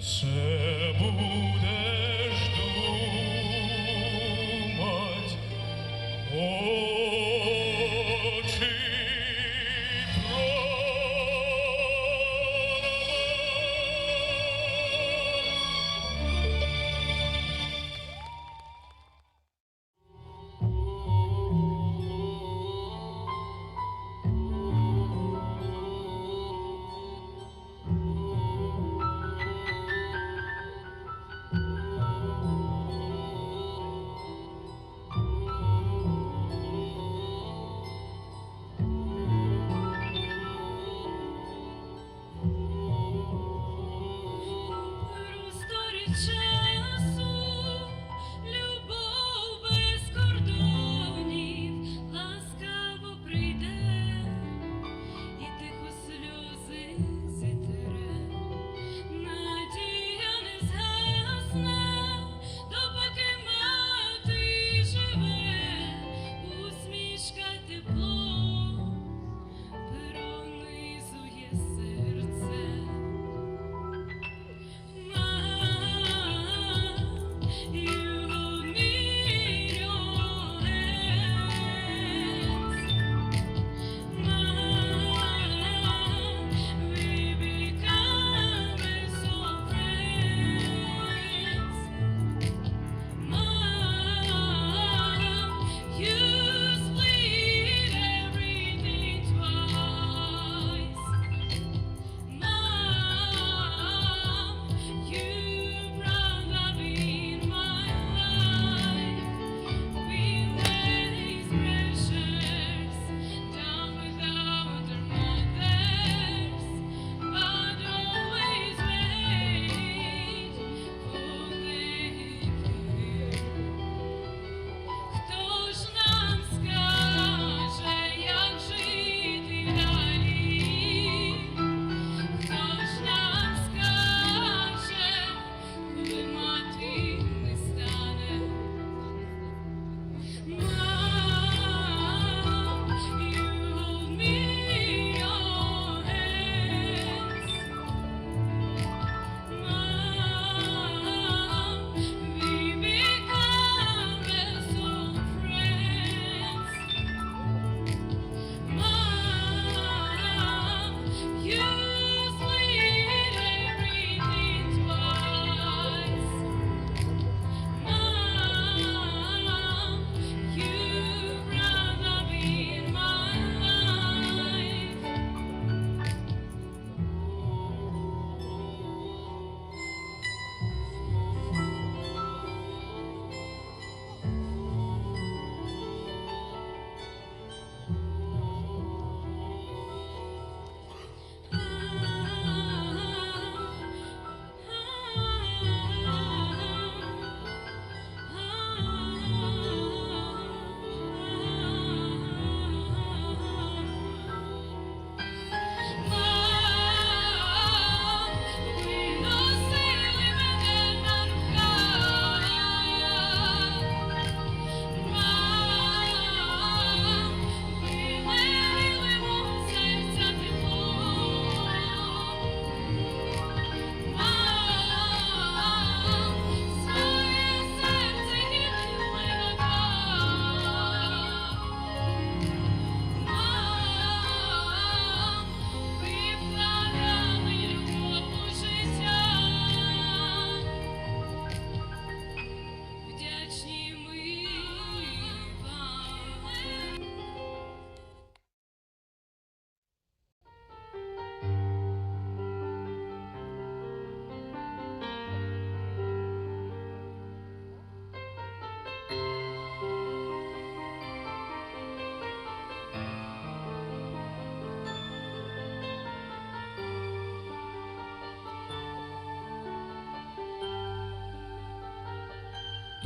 Ще будеш думать, очі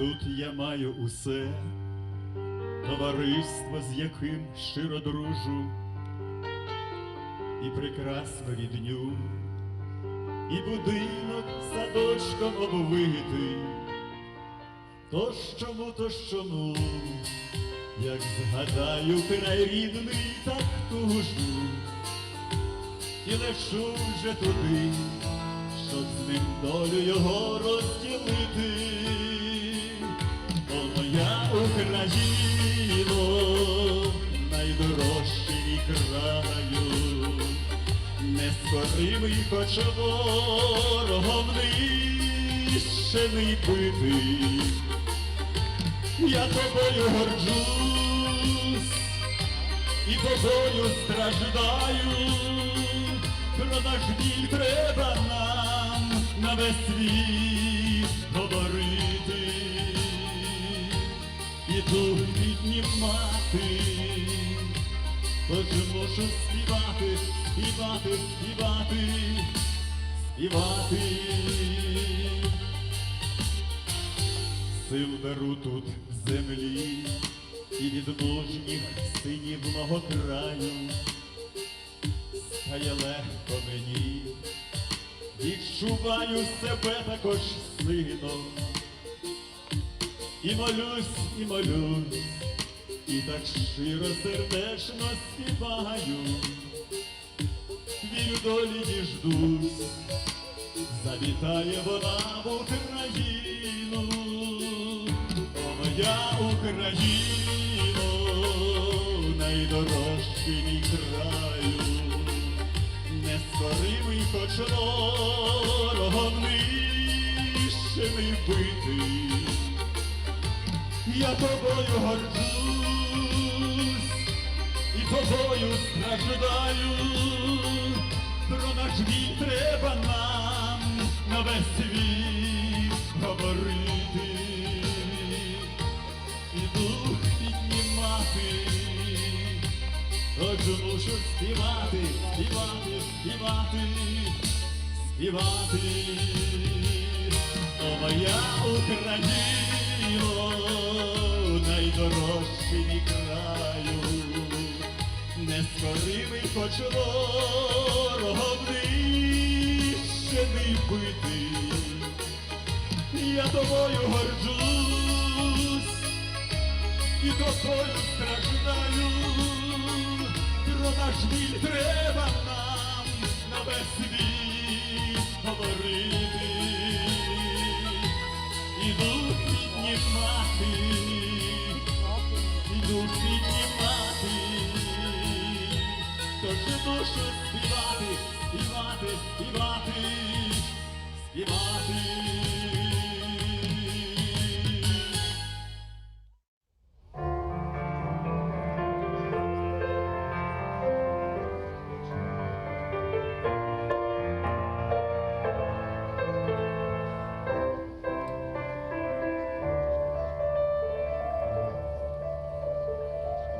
Тут я маю усе, товариство, з яким щиро дружу, і прекрасну рідню, і будинок садочком обвитий. То ж чому, як згадаю край рідний, так тужу, і лечу вже туди, щоб з ним долю його розділити. О, моя Україно, найдорожчий мій краю, нескоримий, хоч ворогом нищений битий. Я тобою горджусь і тобою страждаю, про наш біль треба нам на весь світ говорити, і дух піднімати, тож мушу співати, співати, співати, співати. Сил беру тут в землі і від мужніх синів мого краю. Стає легко мені, відчуваю себе також сином. І молюсь, і так щиро сердечно співаю. Вірю, долі діждусь, завітає вона в Україну. О, моя Україно, найдорожчий мій краю, нескоримий, хоч ворогом нищений битий. Я тобою горджусь і тобою страждаю, про наш біль треба нам на весь світ говорити, і дух піднімати, тож мушу співати, співати, співати, співати. О, моя Україно, найдорожчий мій краю, нескоримий, хоч ворогом нищений битий. Я тобою горджусь і тобою страждаю, про наш біль треба нам на весь світ говорити, і дух піднімати, і дух піднімати, тож душу співати, співати, співати, співати.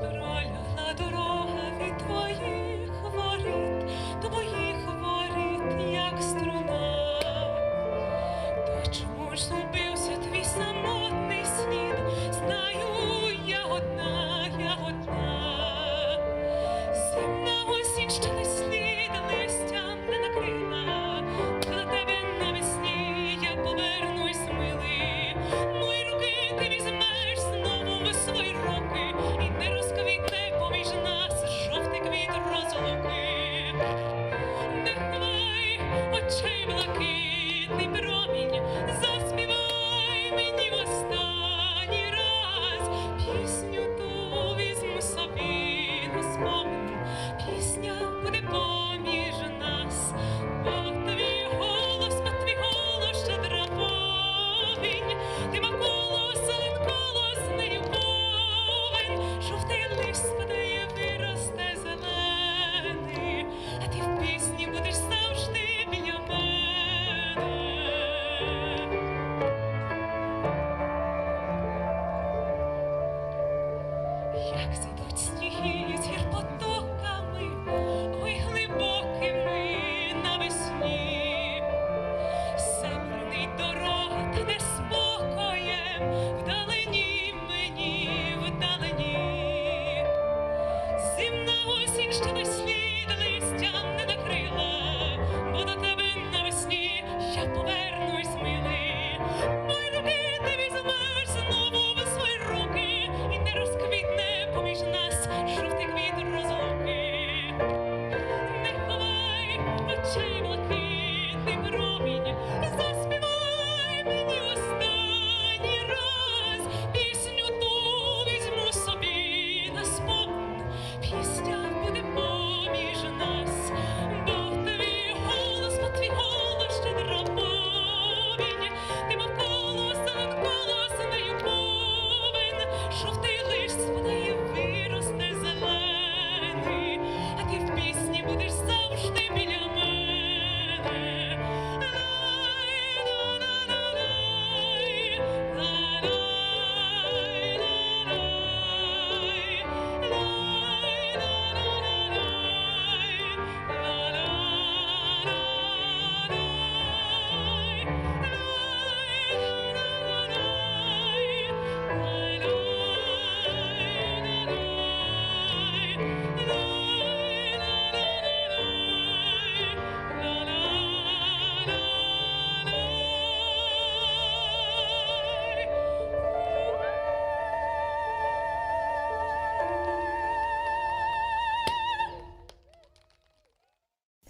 Пролягла дорога від твоїх воріт, твоїх воріт, як струна. То чому ж зубився твій самотний слід? Знаю, я одна, я одна. Зимна осінь ще не слід, листям не накрила. До тебе навесні я повернусь, милий. Мої руки ти візьмеш знову в свої руки, і не розквітне поміж нас жовтий квіт розлуки. Нехай очей блакитний промінь, заспівай мені в останній раз. Пісню ту візьму собі на спомин, пісня буде поміж нас. Бо твій голос щедра повінь, ти коло зеленколосний повень, жовтий лист спадає, виросте зелений, а ти в пісні будеш завжди біля мене. Як зійдуть сніги з гір потоками, ой, глибокими навесні, забранить дорога, та де спокоєм, вдалині мені, вдалині. Зимна осінь ще не слід, листям не накрила, бо до тебе навесні я повернусь, милий. Мої руки ти візьмеш знову в свої руки, і не розквітне поміж нас жовтий квіт розлуки. Не ховай очей блакитний промінь,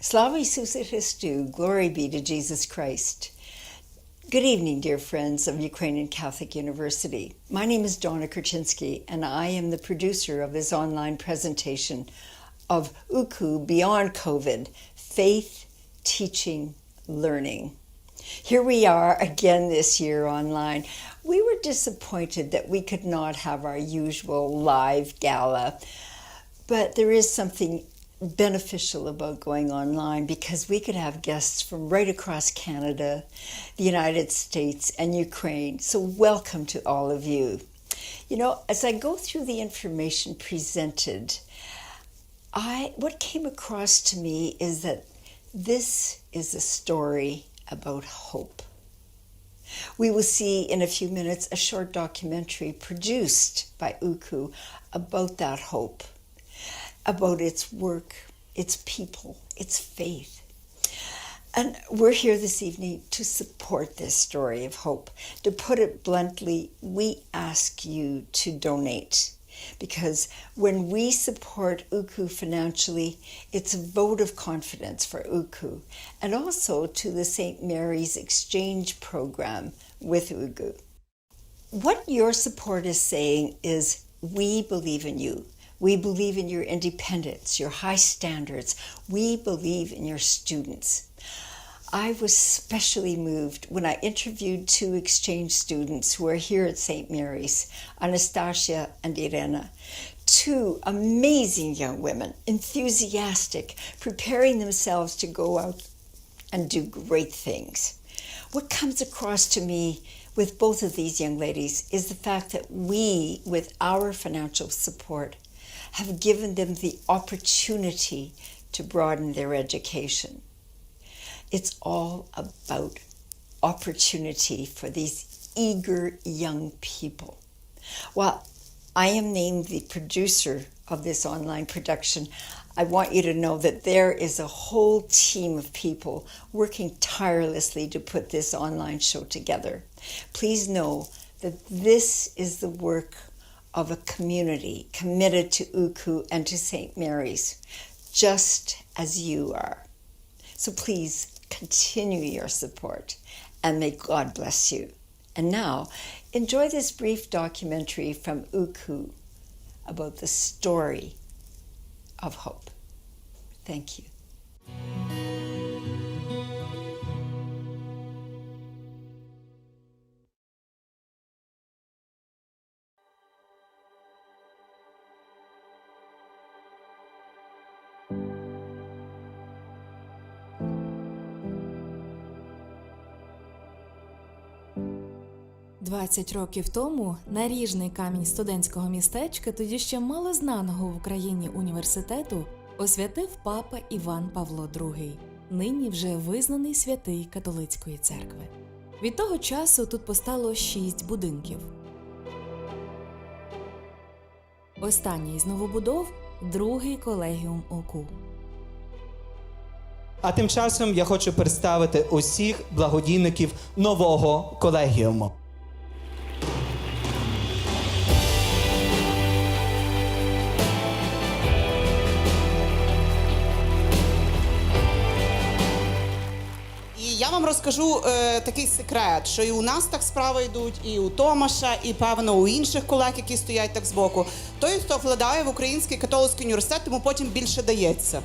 Slava Isusa Christu, glory be to Jesus Christ. Good evening, dear friends of Ukrainian Catholic University. My name is Donna Kurczynski, and I am the producer of this online presentation of UCU Beyond COVID, Faith, Teaching, Learning. Here we are again this year online. We were disappointed that we could not have our usual live gala, but there is something beneficial about going online because we could have guests from right across Canada, the United States, and Ukraine. So welcome to all of you. You know, as I go through the information presented, what came across to me is that this is a story about hope. We will see in a few minutes a short documentary produced by UCU about that hope, about its work, its people, its faith. And we're here this evening to support this story of hope. To put it bluntly, we ask you to donate, because when we support UCU financially, it's a vote of confidence for UCU and also to the St. Mary's Exchange Program with UCU. What your support is saying is, we believe in you. We believe in your independence, your high standards. We believe in your students. I was especially moved when I interviewed two exchange students who are here at St. Mary's, Anastasia and Irena. Two amazing young women, enthusiastic, preparing themselves to go out and do great things. What comes across to me with both of these young ladies is the fact that we, with our financial support, have given them the opportunity to broaden their education. It's all about opportunity for these eager young people. While I am named the producer of this online production, I want you to know that there is a whole team of people working tirelessly to put this online show together. Please know that this is the work of a community committed to UCU and to St. Mary's, just as you are. So please continue your support, and may God bless you. And now, enjoy this brief documentary from UCU about the story of hope. Thank you. «20 років тому наріжний камінь студентського містечка, тоді ще малознаного в Україні університету, освятив папа Іван Павло II, нині вже визнаний святий католицької церкви. Від того часу тут постало 6 будинків. Останній з новобудов – другий колегіум ОКУ. А тим часом я хочу представити усіх благодійників нового колегіуму. Я вам розкажу такий секрет, що і у нас так справи йдуть, і у Томаша, і, певно, у інших колег, які стоять так збоку. Той, хто вкладає в Український католицький університет, йому потім більше дається.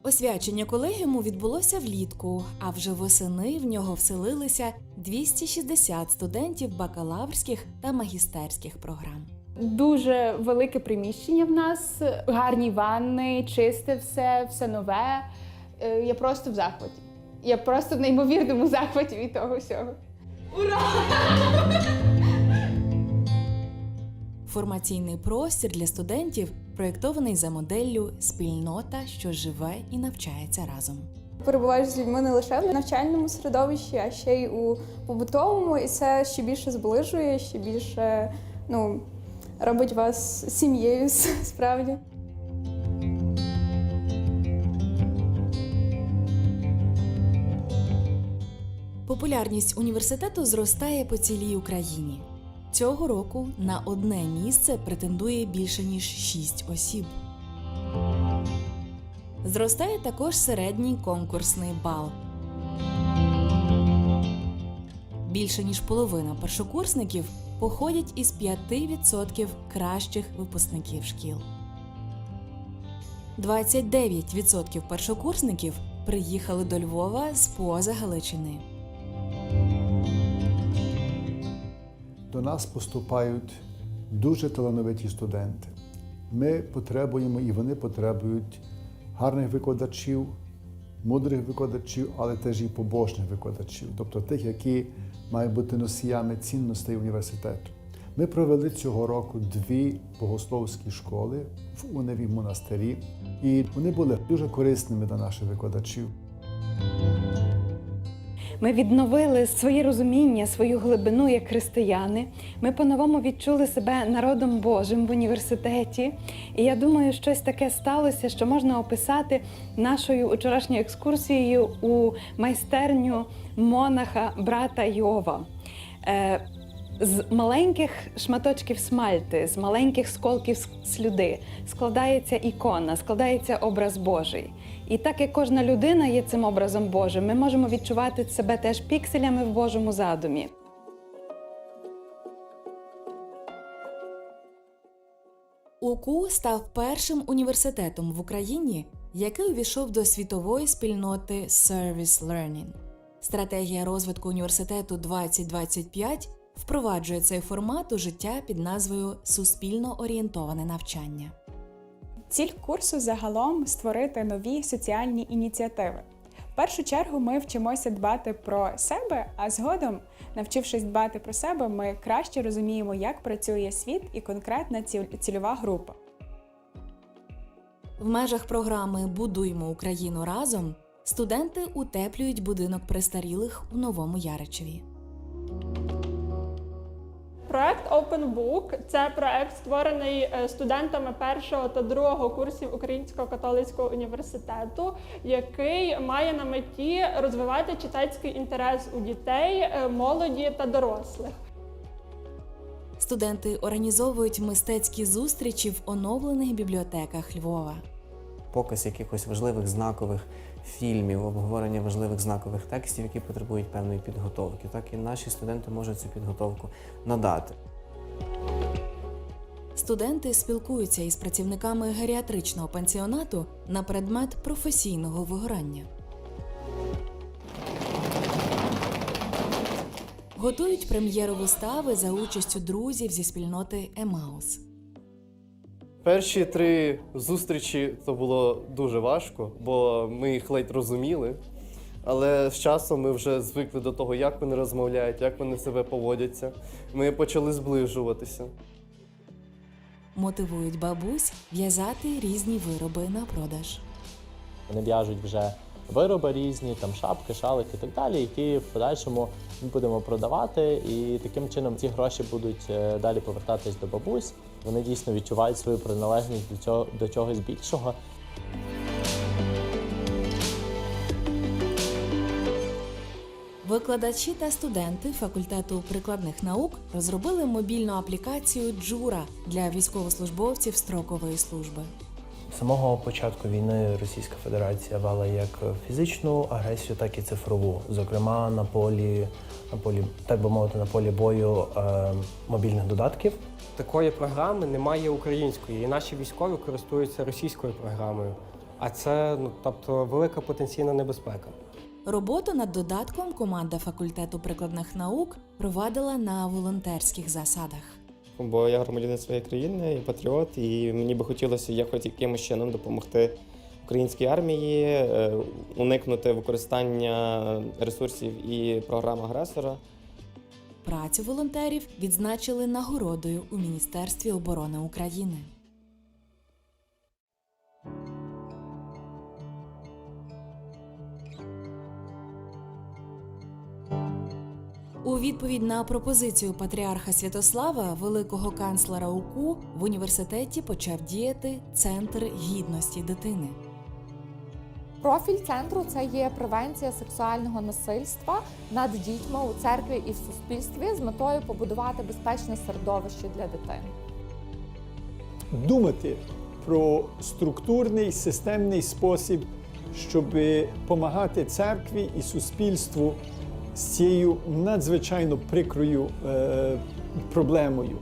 Освячення колегіуму відбулося влітку, а вже восени в нього вселилися 260 студентів бакалаврських та магістерських програм. Дуже велике приміщення в нас, гарні ванни, чисте все нове. Я просто в захваті. Я просто в неймовірному захваті від того всього. Ура! Формаційний простір для студентів проєктований за моделлю «Спільнота, що живе і навчається разом». Перебуваєш з людьми не лише в навчальному середовищі, а ще й у побутовому, і це ще більше зближує, ще більше робить вас сім'єю справді. Популярність університету зростає по цілій Україні. Цього року на одне місце претендує більше ніж 6 осіб. Зростає також середній конкурсний бал. Більше ніж половина першокурсників походять із 5% кращих випускників шкіл. 29% першокурсників приїхали до Львова з-поза Галичини. До нас поступають дуже талановиті студенти. Ми потребуємо і вони потребують гарних викладачів, мудрих викладачів, але теж і побожних викладачів, тобто тих, які мають бути носіями цінностей університету. Ми провели цього року 2 богословські школи в Уневі монастирі, і вони були дуже корисними для наших викладачів. Ми відновили своє розуміння, свою глибину як християни. Ми по-новому відчули себе народом Божим в університеті. І я думаю, щось таке сталося, що можна описати нашою вчорашньою екскурсією у майстерню монаха брата Йова. З маленьких шматочків смальти, з маленьких сколків слюди складається ікона, складається образ Божий. І так як кожна людина є цим образом Божим, ми можемо відчувати себе теж пікселями в Божому задумі. УКУ став першим університетом в Україні, який увійшов до світової спільноти Service Learning. Стратегія розвитку університету 2025 впроваджує цей формат у життя під назвою «Суспільно орієнтоване навчання». Ціль курсу загалом – створити нові соціальні ініціативи. В першу чергу ми вчимося дбати про себе, а згодом, навчившись дбати про себе, ми краще розуміємо, як працює світ і конкретна цільова група. В межах програми «Будуймо Україну разом» студенти утеплюють будинок престарілих у Новому Яричеві. Проект Open Book – це проект, створений студентами 1 та 2 курсів Українського католицького університету, який має на меті розвивати читацький інтерес у дітей, молоді та дорослих. Студенти організовують мистецькі зустрічі в оновлених бібліотеках Львова. Показ якихось важливих знакових фільмів, обговорення важливих знакових текстів, які потребують певної підготовки. Так і наші студенти можуть цю підготовку надати. Студенти спілкуються із працівниками геріатричного пансіонату на предмет професійного вигорання. Готують прем'єру вистави за участю друзів зі спільноти Емаус. Перші 3 зустрічі то було дуже важко, бо ми їх ледь розуміли. Але з часом ми вже звикли до того, як вони розмовляють, як вони себе поводяться. Ми почали зближуватися. Мотивують бабусь в'язати різні вироби на продаж. Вони в'яжуть вже вироби різні, там шапки, шалики і так далі, які в подальшому ми будемо продавати. І таким чином ці гроші будуть далі повертатись до бабусь. Вони дійсно відчувають свою приналежність до чогось більшого. Викладачі та студенти факультету прикладних наук розробили мобільну аплікацію «Джура» для військовослужбовців строкової служби. З самого початку війни Російська Федерація вела як фізичну агресію, так і цифрову. Зокрема, на полі, так би мовити, на полі бою мобільних додатків. Такої програми немає української, і наші військові користуються російською програмою. А це, тобто, велика потенційна небезпека. Роботу над додатком команда факультету прикладних наук провадила на волонтерських засадах. Бо я громадянин своєї країни, я патріот, і мені би хотілося хоч якимось чином допомогти українській армії, уникнути використання ресурсів і програм агресора. Працю волонтерів відзначили нагородою у Міністерстві оборони України. У відповідь на пропозицію патріарха Святослава, великого канцлера УКУ, в університеті почав діяти Центр гідності дитини. Профіль центру – це є превенція сексуального насильства над дітьми у церкві і в суспільстві з метою побудувати безпечне середовище для дитини. Думати про структурний, системний спосіб, щоб допомагати церкві і суспільству з цією надзвичайно прикрою проблемою,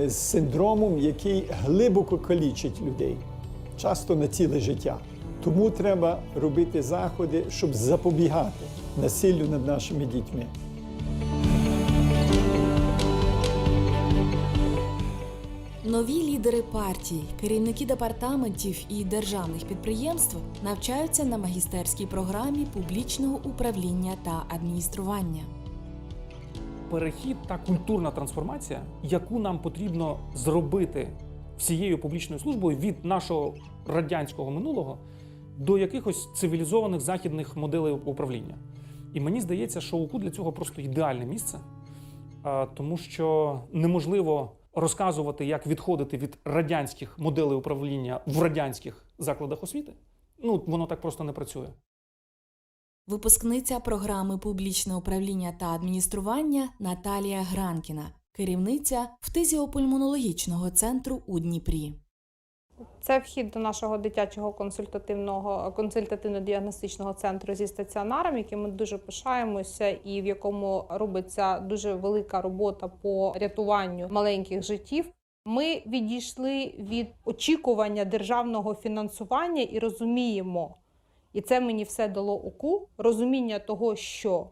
з синдромом, який глибоко калічить людей, часто на ціле життя. Тому треба робити заходи, щоб запобігати насиллю над нашими дітьми. Нові лідери партій, керівники департаментів і державних підприємств навчаються на магістерській програмі публічного управління та адміністрування. Перехід та культурна трансформація, яку нам потрібно зробити всією публічною службою від нашого радянського минулого до якихось цивілізованих західних моделей управління. І мені здається, що УКУ для цього просто ідеальне місце, тому що неможливо розказувати, як відходити від радянських моделей управління в радянських закладах освіти. Воно так просто не працює. Випускниця програми публічне управління та адміністрування Наталія Гранкіна, керівниця фтизіопульмонологічного центру у Дніпрі. Це вхід до нашого дитячого консультативно-діагностичного центру зі стаціонаром, яким ми дуже пишаємося і в якому робиться дуже велика робота по рятуванню маленьких життів. Ми відійшли від очікування державного фінансування і розуміємо, і це мені все дало УКУ, розуміння того, що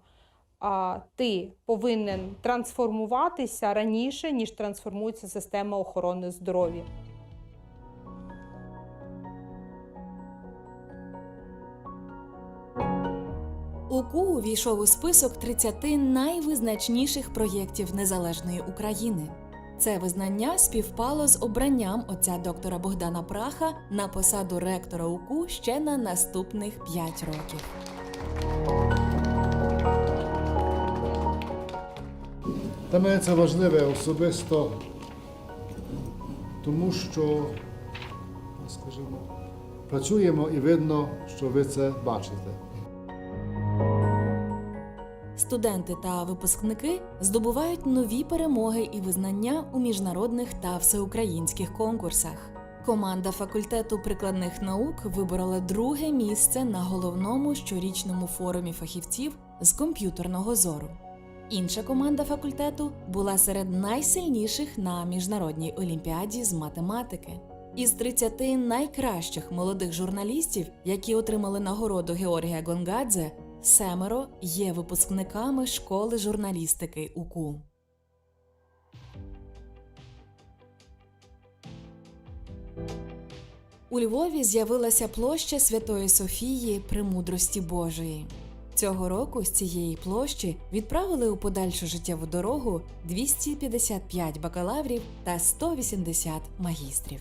ти повинен трансформуватися раніше, ніж трансформується система охорони здоров'я. УКУ увійшов у список 30 найвизначніших проєктів незалежної України. Це визнання співпало з обранням отця доктора Богдана Праха на посаду ректора УКУ ще на наступних 5 років. Для мене це важливе особисто, тому що, скажімо, працюємо і видно, що ви це бачите. Студенти та випускники здобувають нові перемоги і визнання у міжнародних та всеукраїнських конкурсах. Команда факультету прикладних наук виборола 2-ге місце на головному щорічному форумі фахівців з комп'ютерного зору. Інша команда факультету була серед найсильніших на міжнародній олімпіаді з математики. Із 30 найкращих молодих журналістів, які отримали нагороду Георгія Гонгадзе, 7 є випускниками школи журналістики УКУ. У Львові з'явилася площа Святої Софії Премудрості Божої. Цього року з цієї площі відправили у подальшу життєву дорогу 255 бакалаврів та 180 магістрів.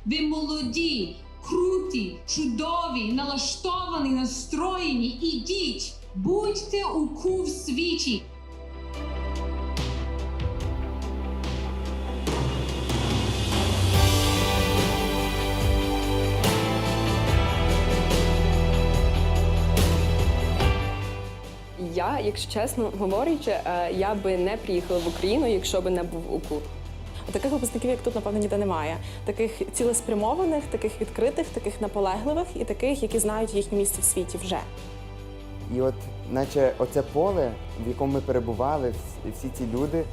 Ви молоді, круті, чудові, налаштовані, настроєні. Ідіть, будьте УКУ в світі. Я, якщо чесно говорячи, я би не приїхала в Україну, якщо би не був УКУ. Таких випускників, як тут, напевно, ніде немає. Таких цілеспрямованих, таких відкритих, таких наполегливих і таких, які знають їхнє місце в світі вже. І от, наче оце поле, в якому ми перебували, всі ці люди,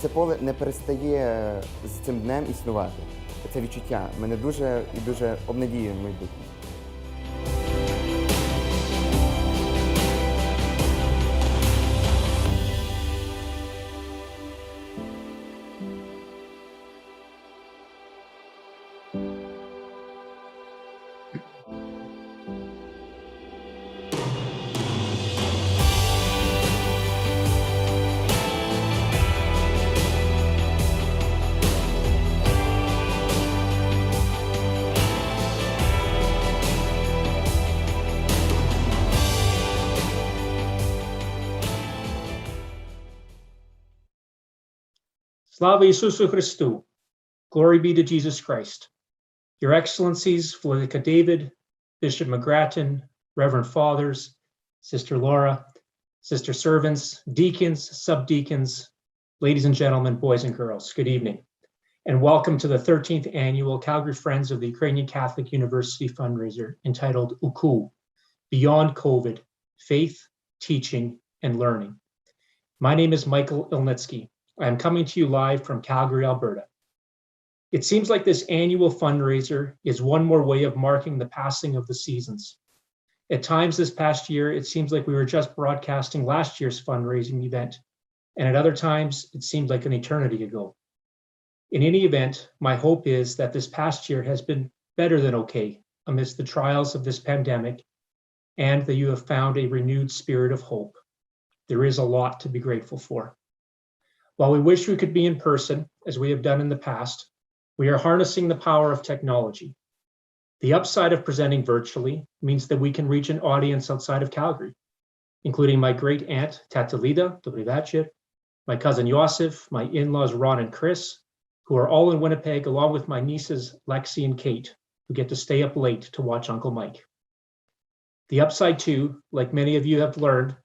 це поле не перестає з цим днем існувати. Це відчуття мене дуже і дуже обнадіює в майбутнє. Слава Ісусу Христу! Glory be to Jesus Christ! Your Excellencies, Felica David, Bishop Mcgrath, Reverend Fathers, Sister Laura, Sister Servants, Deacons, Subdeacons, ladies and gentlemen, boys and girls, good evening, and welcome to the 13th Annual Calgary Friends of the Ukrainian Catholic University fundraiser entitled UCU, Beyond COVID, Faith, Teaching, and Learning. My name is Michael Ilnitsky. I am coming to you live from Calgary, Alberta. It seems like this annual fundraiser is one more way of marking the passing of the seasons. At times this past year, it seems like we were just broadcasting last year's fundraising event, and at other times, it seemed like an eternity ago. In any event, my hope is that this past year has been better than okay amidst the trials of this pandemic, and that you have found a renewed spirit of hope. There is a lot to be grateful for. While we wish we could be in person, as we have done in the past, we are harnessing the power of technology. The upside of presenting virtually means that we can reach an audience outside of Calgary, including my great aunt, Tata Lida, dobry večer, my cousin Joseph, my in-laws Ron and Chris, who are all in Winnipeg, along with my nieces Lexi and Kate, who get to stay up late to watch Uncle Mike. The upside too, like many of you have learned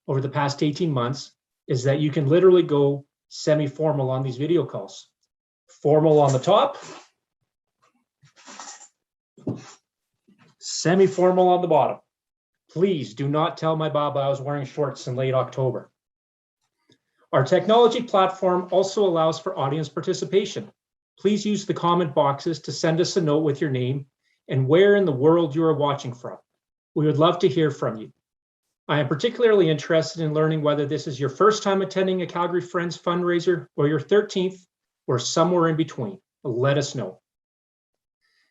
over the past 18 months, is that you can literally go semi-formal on these video calls. Formal on the top, semi-formal on the bottom. Please do not tell my Baba I was wearing shorts in late October. Our technology platform also allows for audience participation. Please use the comment boxes to send us a note with your name and where in the world you are watching from. We would love to hear from you. I am particularly interested in learning whether this is your first time attending a Calgary Friends fundraiser or your 13th or somewhere in between. Let us know.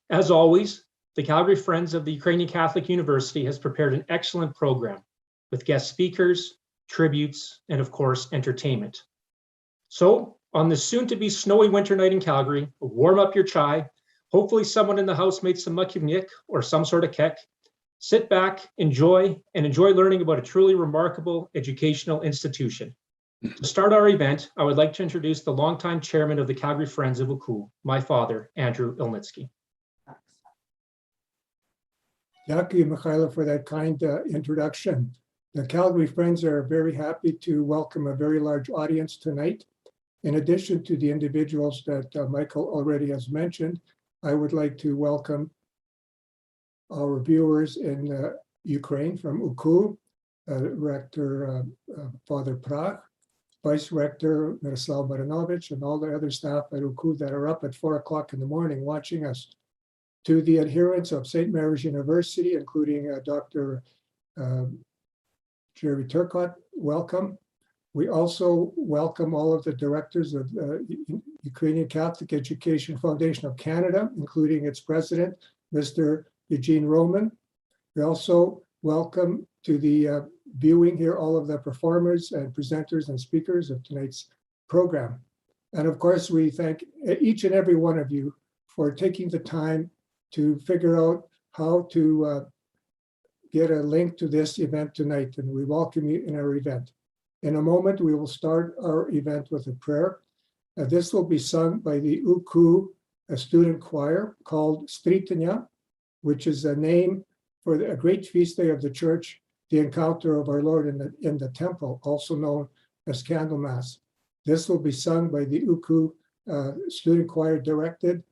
As always, the Calgary Friends of the Ukrainian Catholic University has prepared an excellent program with guest speakers, tributes, and of course, entertainment. So on this soon-to-be snowy winter night in Calgary, warm up your chai. Hopefully someone in the house made some makivnik or some sort of kek. Sit back, enjoy learning about a truly remarkable educational institution. To start our event, I would like to introduce the longtime chairman of the Calgary Friends of UCU, my father, Andrew Ilnitsky. Thank you, Michaela, for that kind introduction. The Calgary Friends are very happy to welcome a very large audience tonight. In addition to the individuals that Michael already has mentioned, I would like to welcome our viewers in Ukraine from UCU, Rector Father Prach, Vice Rector Miroslav Marinovich, and all the other staff at UCU that are up at 4 o'clock in the morning watching us. To the adherents of St. Mary's University, including Dr. Jerry Turcott, welcome. We also welcome all of the directors of the Ukrainian Catholic Education Foundation of Canada, including its president, Mr. Eugene Roman. We also welcome to the viewing here all of the performers and presenters and speakers of tonight's program. And of course, we thank each and every one of you for taking the time to figure out how to get a link to this event tonight, and we welcome you in our event. In a moment, we will start our event with a prayer. This will be sung by the UCU student choir called Stritanya, which is a name for a great feast day of the church, the encounter of our Lord in the temple, also known as Candlemas. This will be sung by the UCU student choir directed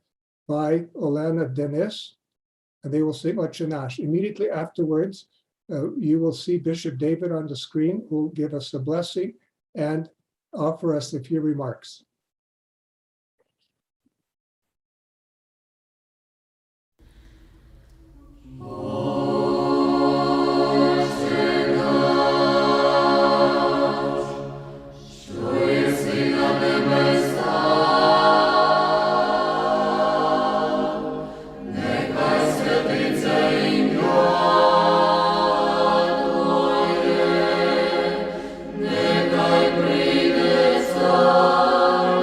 by Olena Denis, and they will sing Otchanash. Immediately afterwards, you will see Bishop David on the screen, who will give us a blessing and offer us a few remarks. Nechaj príde cár.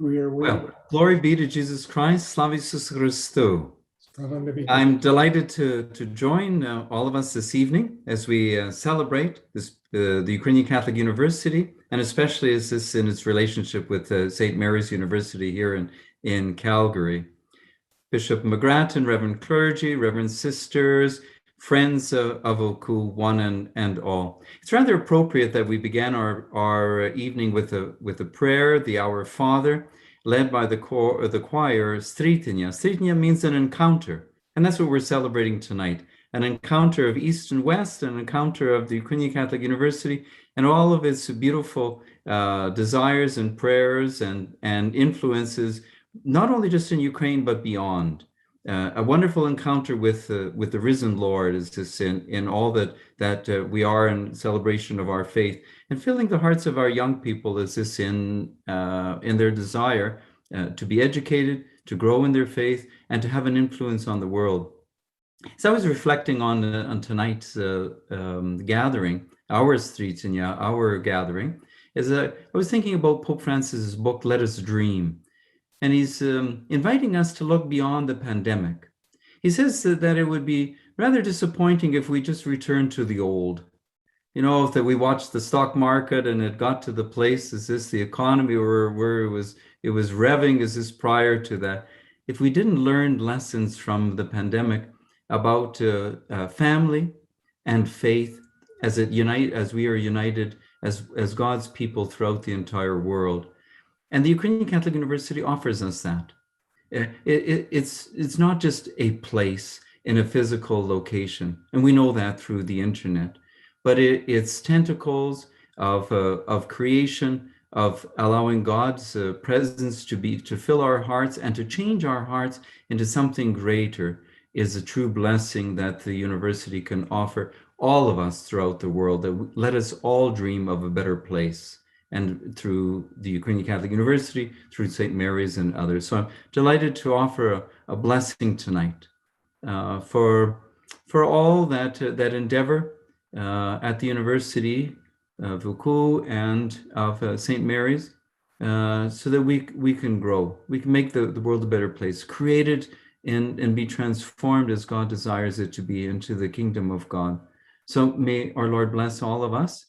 We are waiting. Well, glory be to Jesus Christ. Slava Iisus Christou. I'm delighted to join all of us this evening as we celebrate the Ukrainian Catholic University, and especially as this in its relationship with St. Mary's University here in Calgary. Bishop Mcgrath and Reverend clergy, Reverend sisters, friends of OCU, one and all. It's rather appropriate that we began our evening with a prayer, the Our Father, led by the choir Stritnya. Stritnya means an encounter, and that's what we're celebrating tonight. An encounter of East and West, an encounter of the Ukrainian Catholic University, and all of its beautiful desires and prayers and influences, not only just in Ukraine, but beyond. A wonderful encounter with the risen Lord is this in all that we are in celebration of our faith, and filling the hearts of our young people is this in their desire to be educated, to grow in their faith, and to have an influence on the world. So I was reflecting on tonight's gathering, our Stritnya, our gathering, I was thinking about Pope Francis's book, Let Us Dream. And he's inviting us to look beyond the pandemic. He says that it would be rather disappointing if we just returned to the old. You know, if we watched the stock market and it got to the place, is this the economy where it was revving, is this prior to that? If we didn't learn lessons from the pandemic about family and faith as we are united as God's people throughout the entire world. And the Ukrainian Catholic University offers us that. It's not just a place in a physical location, and we know that through the internet, but it's tentacles of creation, of allowing God's presence to fill our hearts and to change our hearts into something greater is a true blessing that the university can offer all of us throughout the world. That let us all dream of a better place. And through the Ukrainian Catholic University, through St. Mary's and others. So I'm delighted to offer a blessing tonight for all that endeavor at the University of UCU and of St. Mary's, so that we can grow. We can make the world a better place, created and be transformed as God desires it to be into the kingdom of God. So may our Lord bless all of us.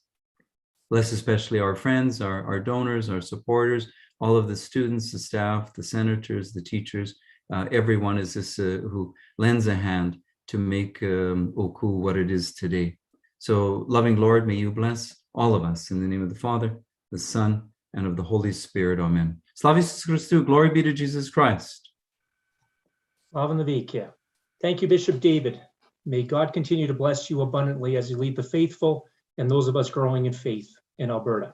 Bless especially our friends, our donors, our supporters, all of the students, the staff, the senators, the teachers, everyone is this who lends a hand to make OCU what it is today. So loving Lord, may you bless all of us in the name of the Father, the Son, and of the Holy Spirit. Amen. Slava Iisus Christou, glory be to Jesus Christ. Slava Navikia. Thank you, Bishop David. May God continue to bless you abundantly as you lead the faithful and those of us growing in faith in Alberta.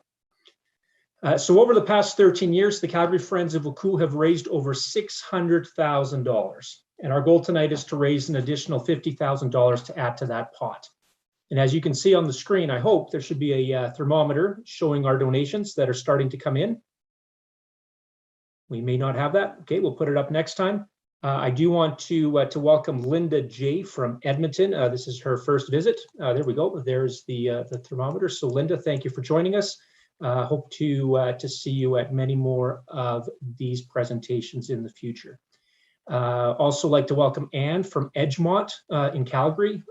So over the past 13 years, the Calgary Friends of OCU have raised over $600,000. And our goal tonight is to raise an additional $50,000 to add to that pot. And as you can see on the screen, I hope there should be a thermometer showing our donations that are starting to come in. We may not have that. Okay, we'll put it up next time. I do want to welcome Linda J. from Edmonton. This is her first visit. There we go. There's the thermometer. So Linda, thank you for joining us. Hope to see you at many more of these presentations in the future. Also like to welcome Anne from Edgemont in Calgary.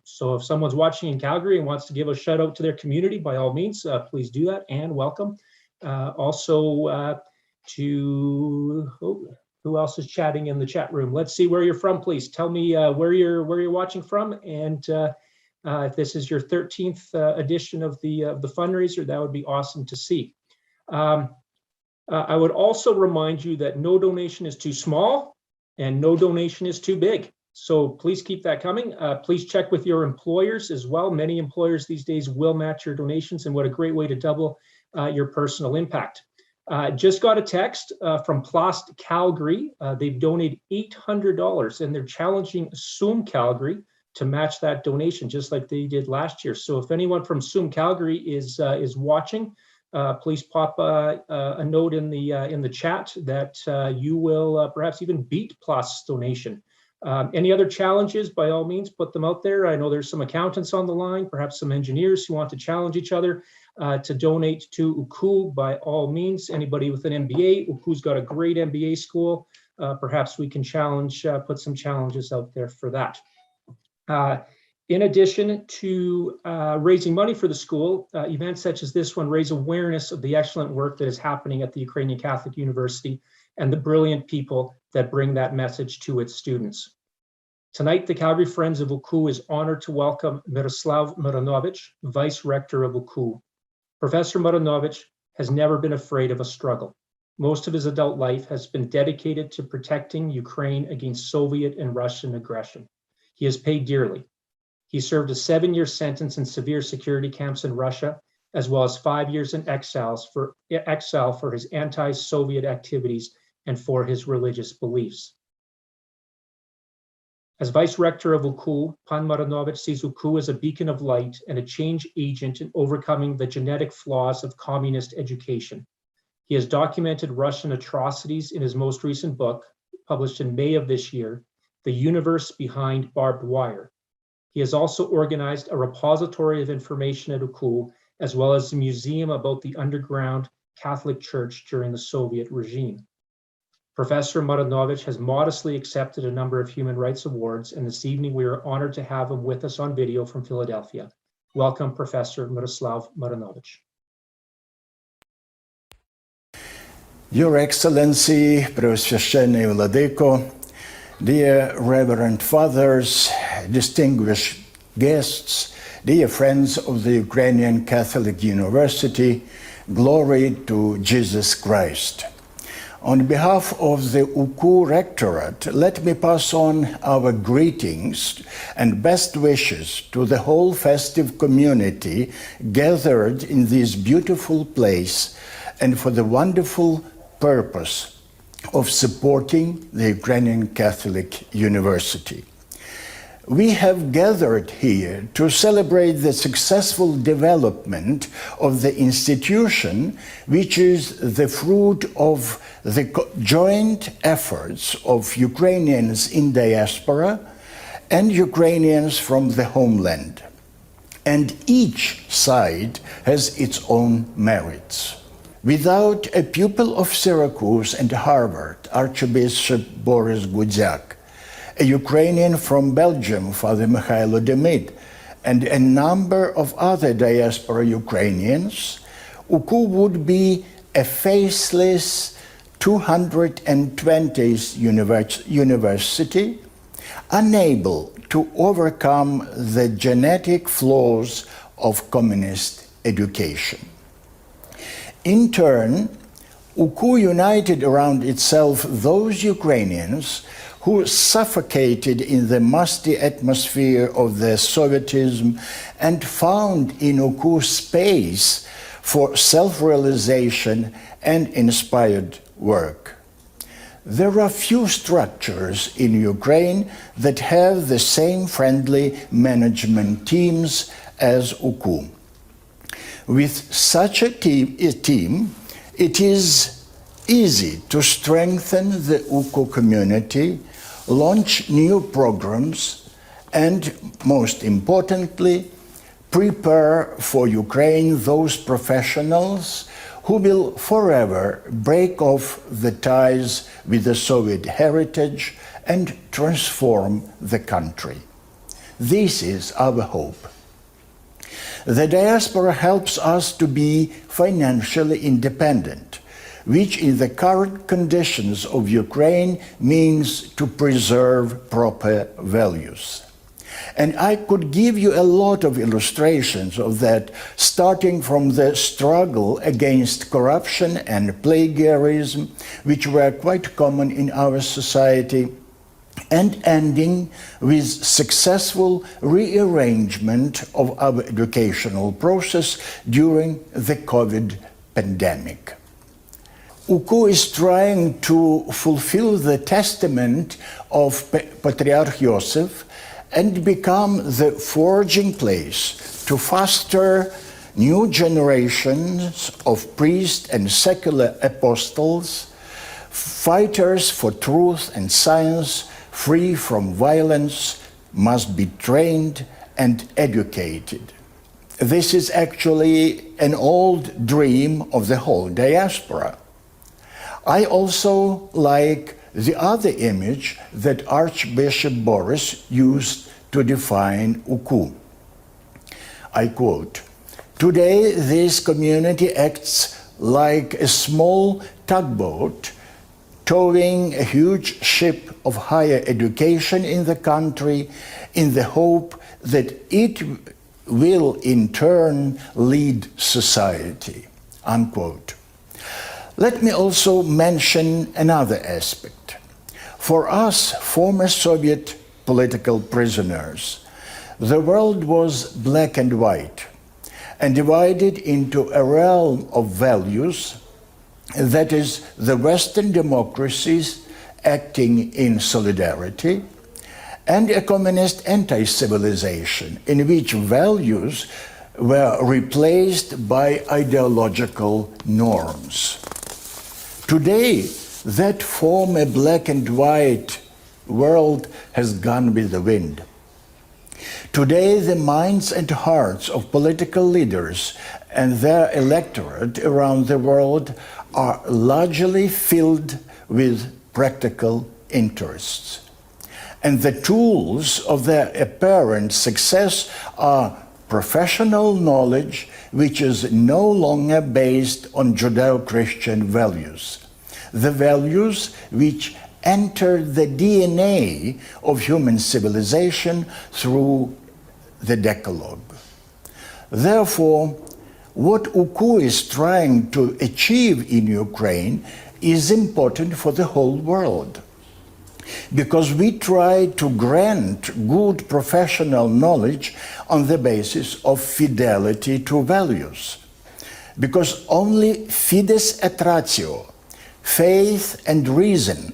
So if someone's watching in Calgary and wants to give a shout out to their community, by all means, please do that. Anne, welcome. Also who else is chatting in the chat room? Let's see where you're from, please. Tell me where you're watching from, and if this is your 13th edition of the fundraiser, that would be awesome to see. I would also remind you that no donation is too small and no donation is too big. So please keep that coming. Please check with your employers as well. Many employers these days will match your donations, and what a great way to double your personal impact. Just got a text from Plast Calgary. They've donated $800 and they're challenging SUM Calgary to match that donation just like they did last year. So if anyone from SUM Calgary is watching, please pop a note in the chat that you will perhaps even beat Plast's donation. Any other challenges, by all means, put them out there. I know there's some accountants on the line, perhaps some engineers who want to challenge each other. to donate to UCU by all means. Anybody with an MBA, UCU's got a great MBA school. Perhaps we can put some challenges out there for that. In addition to raising money for the school, events such as this one raise awareness of the excellent work that is happening at the Ukrainian Catholic University and the brilliant people that bring that message to its students. Tonight, the Calgary Friends of UCU is honored to welcome Miroslav Maranovich, Vice Rector of UCU. Professor Maranovich has never been afraid of a struggle. Most of his adult life has been dedicated to protecting Ukraine against Soviet and Russian aggression. He has paid dearly. He served a 7-year sentence in severe security camps in Russia, as well as 5 years in exile for his anti-Soviet activities and for his religious beliefs. As Vice Rector of UCU, Pan Maranovich sees UCU as a beacon of light and a change agent in overcoming the genetic flaws of communist education. He has documented Russian atrocities in his most recent book, published in May of this year, The Universe Behind Barbed Wire. He has also organized a repository of information at UCU, as well as a museum about the underground Catholic Church during the Soviet regime. Professor Maranovich has modestly accepted a number of human rights awards, and this evening we are honored to have him with us on video from Philadelphia. Welcome, Professor Miroslav Maranovich. Your Excellency, Preosvященный Владыко, dear Reverend Fathers, distinguished guests, dear friends of the Ukrainian Catholic University, glory to Jesus Christ. On behalf of the UCU Rectorate, let me pass on our greetings and best wishes to the whole festive community gathered in this beautiful place and for the wonderful purpose of supporting the Ukrainian Catholic University. We have gathered here to celebrate the successful development of the institution, which is the fruit of the joint efforts of Ukrainians in diaspora and Ukrainians from the homeland. And each side has its own merits. Without a pupil of Syracuse and Harvard, Archbishop Boris Gudziak, a Ukrainian from Belgium, Father Mikhailo Demid, and a number of other diaspora Ukrainians, UCU would be a faceless 220th university, unable to overcome the genetic flaws of communist education. In turn, UCU united around itself those Ukrainians who suffocated in the musty atmosphere of the Sovietism and found in UCU space for self-realization and inspired work. There are few structures in Ukraine that have the same friendly management teams as UCU. With such a team, it is easy to strengthen the UCU community, launch new programs, and most importantly, prepare for Ukraine those professionals who will forever break off the ties with the Soviet heritage and transform the country. This is our hope. The diaspora helps us to be financially independent, which in the current conditions of Ukraine means to preserve proper values. And I could give you a lot of illustrations of that, starting from the struggle against corruption and plagiarism, which were quite common in our society, and ending with successful rearrangement of our educational process during the COVID pandemic. UCU is trying to fulfill the testament of Patriarch Joseph and become the forging place to foster new generations of priests and secular apostles, fighters for truth and science, free from violence, must be trained and educated. this is actually an old dream of the whole diaspora. I also like the other image that Archbishop Boris used to define UCU. I quote, "Today this community acts like a small tugboat towing a huge ship of higher education in the country in the hope that it will in turn lead society," unquote. Let me also mention another aspect. For us, former Soviet political prisoners, the world was black and white and divided into a realm of values, that is, the Western democracies acting in solidarity, and a communist anti-civilization in which values were replaced by ideological norms. Today, that former black and white world has gone with the wind. Today, the minds and hearts of political leaders and their electorate around the world are largely filled with practical interests. And the tools of their apparent success are professional knowledge, which is no longer based on Judeo-Christian values, the values which entered the DNA of human civilization through the Decalogue. Therefore, what UCU is trying to achieve in Ukraine is important for the whole world, because we try to grant good professional knowledge on the basis of fidelity to values. Because only fides et ratio, faith and reason,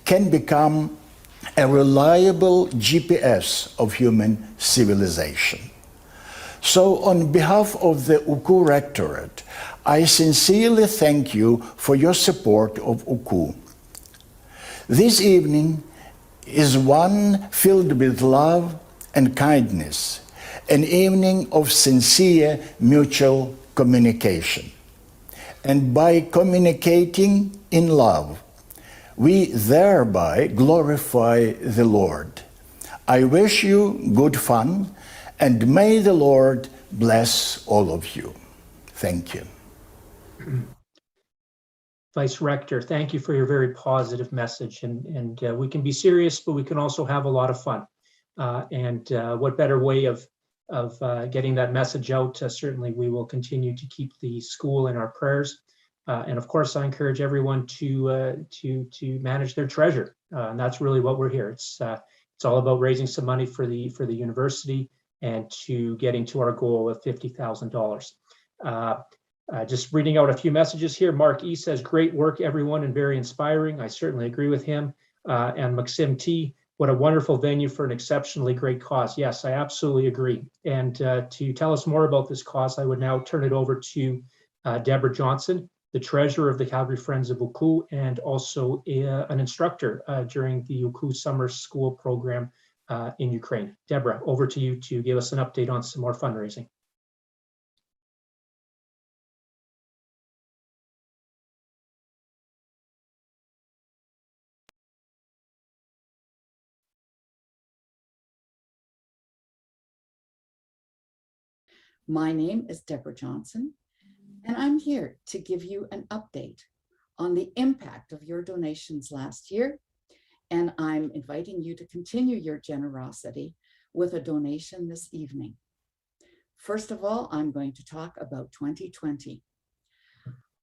can become a reliable GPS of human civilization. So on behalf of the UCU Rectorate, I sincerely thank you for your support of UCU. This evening is one filled with love and kindness, an evening of sincere mutual communication. And by communicating in love, we thereby glorify the Lord. I wish you good fun, and may the Lord bless all of you. Thank you. Vice Rector, thank you for your very positive message. And we can be serious, but we can also have a lot of fun. What better way of getting that message out? Certainly, we will continue to keep the school in our prayers. And of course, I encourage everyone to manage their treasure. And that's really what we're here. It's all about raising some money for the university and to getting to our goal of $50,000. Just reading out a few messages here. Mark E says, "Great work, everyone, and very inspiring." I certainly agree with him. And Maxim T, "What a wonderful venue for an exceptionally great cause." Yes, I absolutely agree. And to tell us more about this cause, I would now turn it over to Deborah Johnson, the treasurer of the Calgary Friends of UCU, and also an instructor during the UCU Summer School program in Ukraine. Deborah, over to you to give us an update on some more fundraising. My name is Deborah Johnson, and I'm here to give you an update on the impact of your donations last year, and I'm inviting you to continue your generosity with a donation this evening. First of all, I'm going to talk about 2020.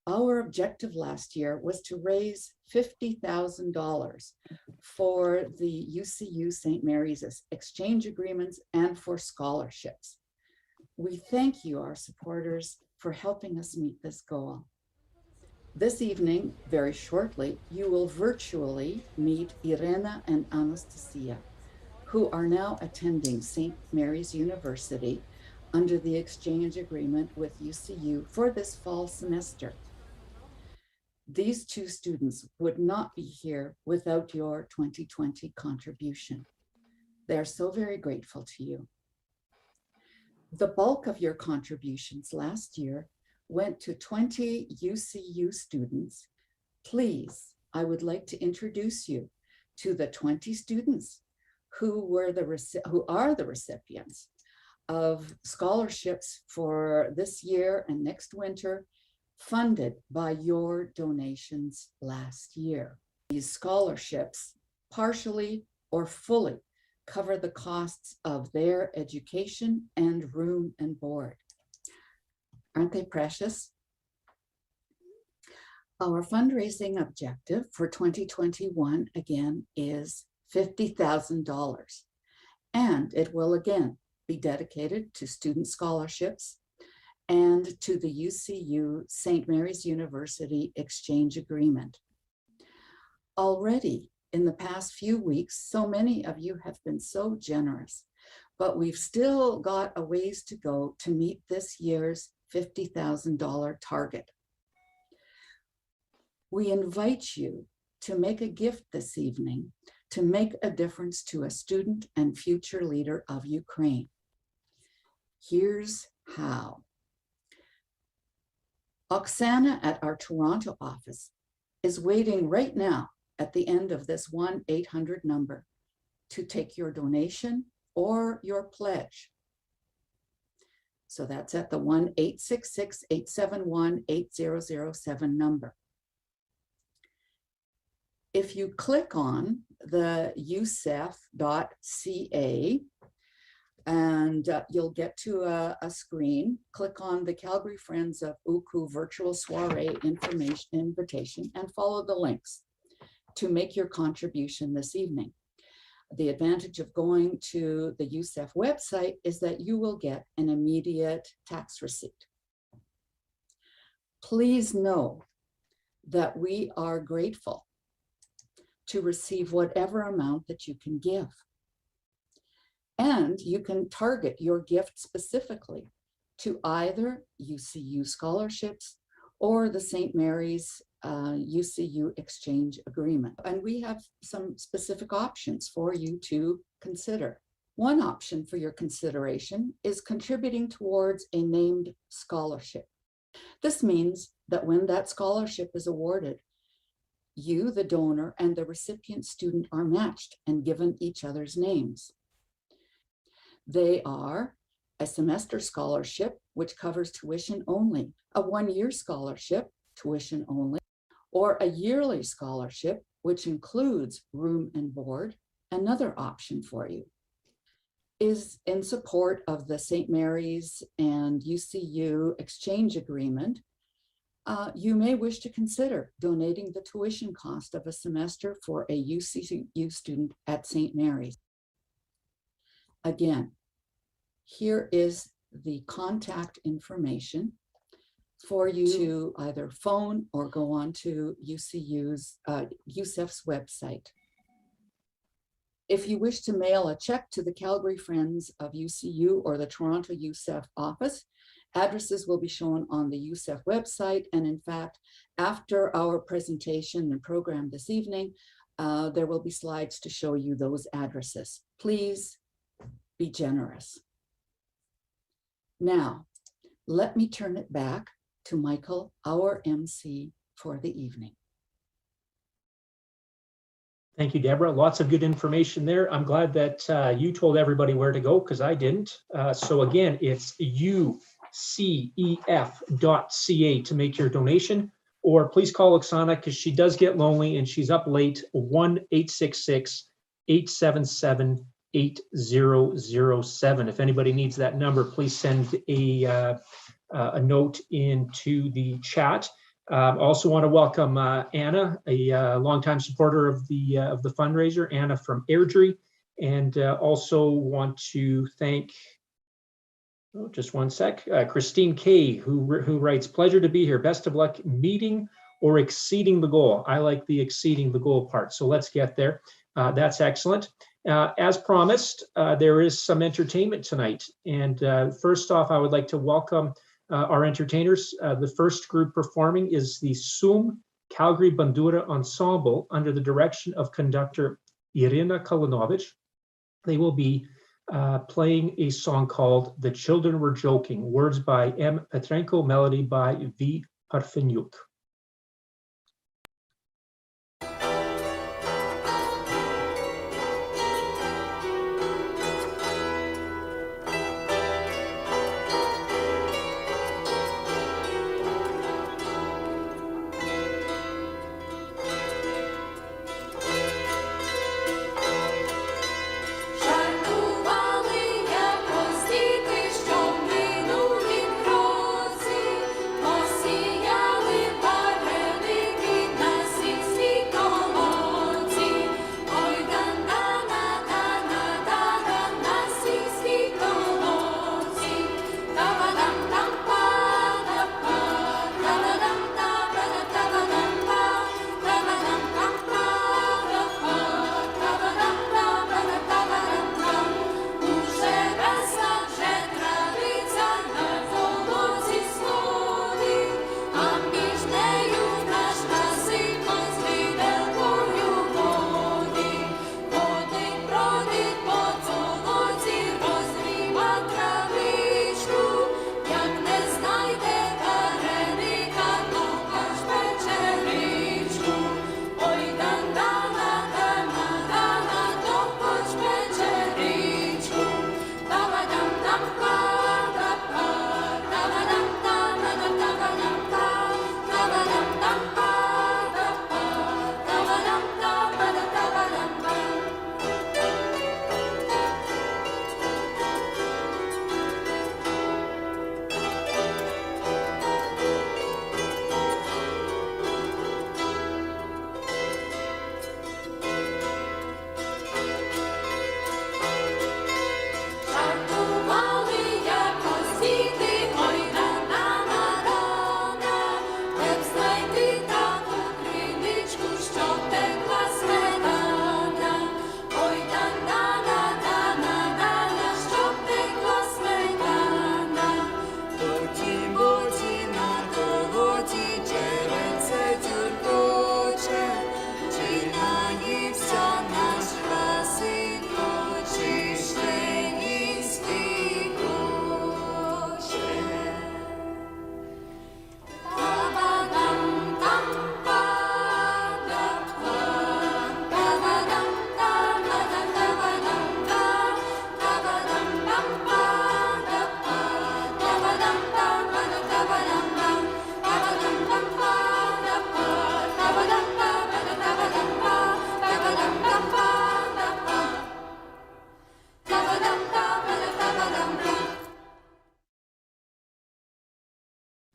Our objective last year was to raise $50,000 for the UCU St. Mary's exchange agreements and for scholarships. We thank you, our supporters, for helping us meet this goal. This evening, very shortly, you will virtually meet Irena and Anastasia, who are now attending St. Mary's University under the exchange agreement with UCU for this fall semester. These two students would not be here without your 2020 contribution. They're so very grateful to you. The bulk of your contributions last year went to 20 UCU students. Please, I would like to introduce you to the 20 students who are the recipients of scholarships for this year and next winter, funded by your donations last year. These scholarships partially or fully cover the costs of their education and room and board. Aren't they precious? Our fundraising objective for 2021 again is $50,000, and it will again be dedicated to student scholarships and to the UCU St. Mary's University Exchange Agreement. Already in the past few weeks, so many of you have been so generous, but we've still got a ways to go to meet this year's $50,000 target. We invite you to make a gift this evening to make a difference to a student and future leader of Ukraine. Here's how. Oksana at our Toronto office is waiting right now at the end of this 1-800 number to take your donation or your pledge. So that's at the 1-866-871-8007 number. If you click on the ucef.ca, and you'll get to a screen, click on the Calgary Friends of UCU virtual soiree invitation and follow the links to make your contribution this evening. The advantage of going to the UCEF website is that you will get an immediate tax receipt. Please know that we are grateful to receive whatever amount that you can give. And you can target your gift specifically to either UCU scholarships or the St. Mary's UCU Exchange Agreement. And we have some specific options for you to consider. One option for your consideration is contributing towards a named scholarship. This means that when that scholarship is awarded, you, the donor, and the recipient student are matched and given each other's names. They are a semester scholarship, which covers tuition only, a one-year scholarship, tuition only, or a yearly scholarship, which includes room and board. Another option for you is in support of the St. Mary's and UCU Exchange Agreement. You may wish to consider donating the tuition cost of a semester for a UCU student at St. Mary's. Again, here is the contact information for you to either phone or go on to UCEF's website. If you wish to mail a check to the Calgary Friends of UCU or the Toronto UCEF office, addresses will be shown on the UCEF website. And in fact, after our presentation and program this evening, there will be slides to show you those addresses. Please be generous. Now, let me turn it back to Michael, our MC for the evening. Thank you, Deborah. Lots of good information there. I'm glad that you told everybody where to go because I didn't. So again, it's ucef.ca to make your donation, or please call Oksana because she does get lonely and she's up late. 1-866-877-8007. If anybody needs that number, please send a note into the chat. Also want to welcome Anna, a longtime supporter of the fundraiser, Anna from Airdrie, and also want to thank, just one sec, Christine K, who writes, "Pleasure to be here. Best of luck meeting or exceeding the goal." I like the exceeding the goal part, so let's get there. That's excellent. As promised, there is some entertainment tonight, and first off, I would like to welcome our entertainers. The first group performing is the SUM Calgary Bandura Ensemble under the direction of conductor Irina Kalinovich. They will be playing a song called The Children Were Joking, words by M. Petrenko, melody by V. Parfenyuk.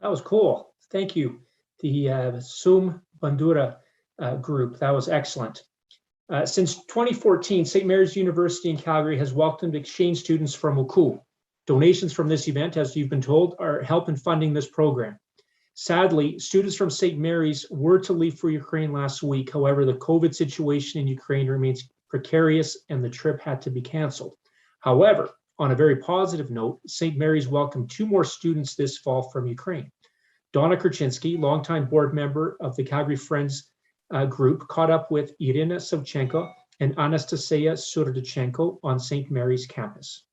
That was cool. Thank you. The Sum Bandura group, that was excellent. Since 2014, St. Mary's University in Calgary has welcomed exchange students from UCU. Donations from this event, as you've been told, are help in funding this program. Sadly, students from St. Mary's were to leave for Ukraine last week. However, the COVID situation in Ukraine remains precarious and the trip had to be canceled. However, on a very positive note, St. Mary's welcomed 2 more students this fall from Ukraine. Donna Kurczynski, longtime board member of the Calgary Friends group, caught up with Irina Savchenko and Anastasia Surdachenko on St. Mary's campus.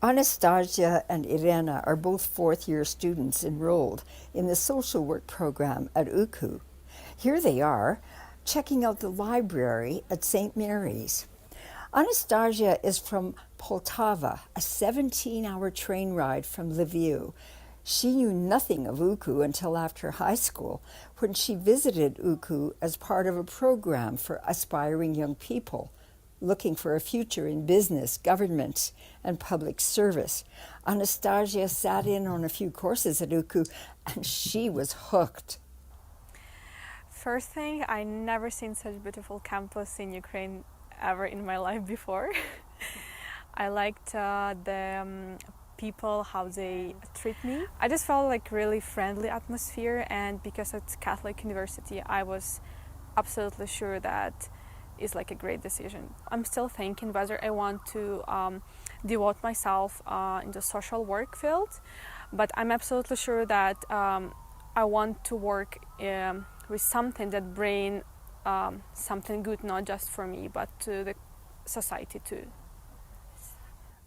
Anastasia and Irena are both 4th-year students enrolled in the social work program at UCU. Here they are, checking out the library at St. Mary's. Anastasia is from Poltava, a 17-hour train ride from Lviv. She knew nothing of UCU until after high school, when she visited UCU as part of a program for aspiring young people looking for a future in business, government, and public service. Anastasia sat in on a few courses at UCU, and she was hooked. First thing, I never seen such beautiful campus in Ukraine ever in my life before. I liked the people, how they treat me. I just felt like really friendly atmosphere, and because it's Catholic university, I was absolutely sure that it's like a great decision. I'm still thinking whether I want to devote myself in the social work field, but I'm absolutely sure that I want to work with something that bring something good, not just for me, but to the society too.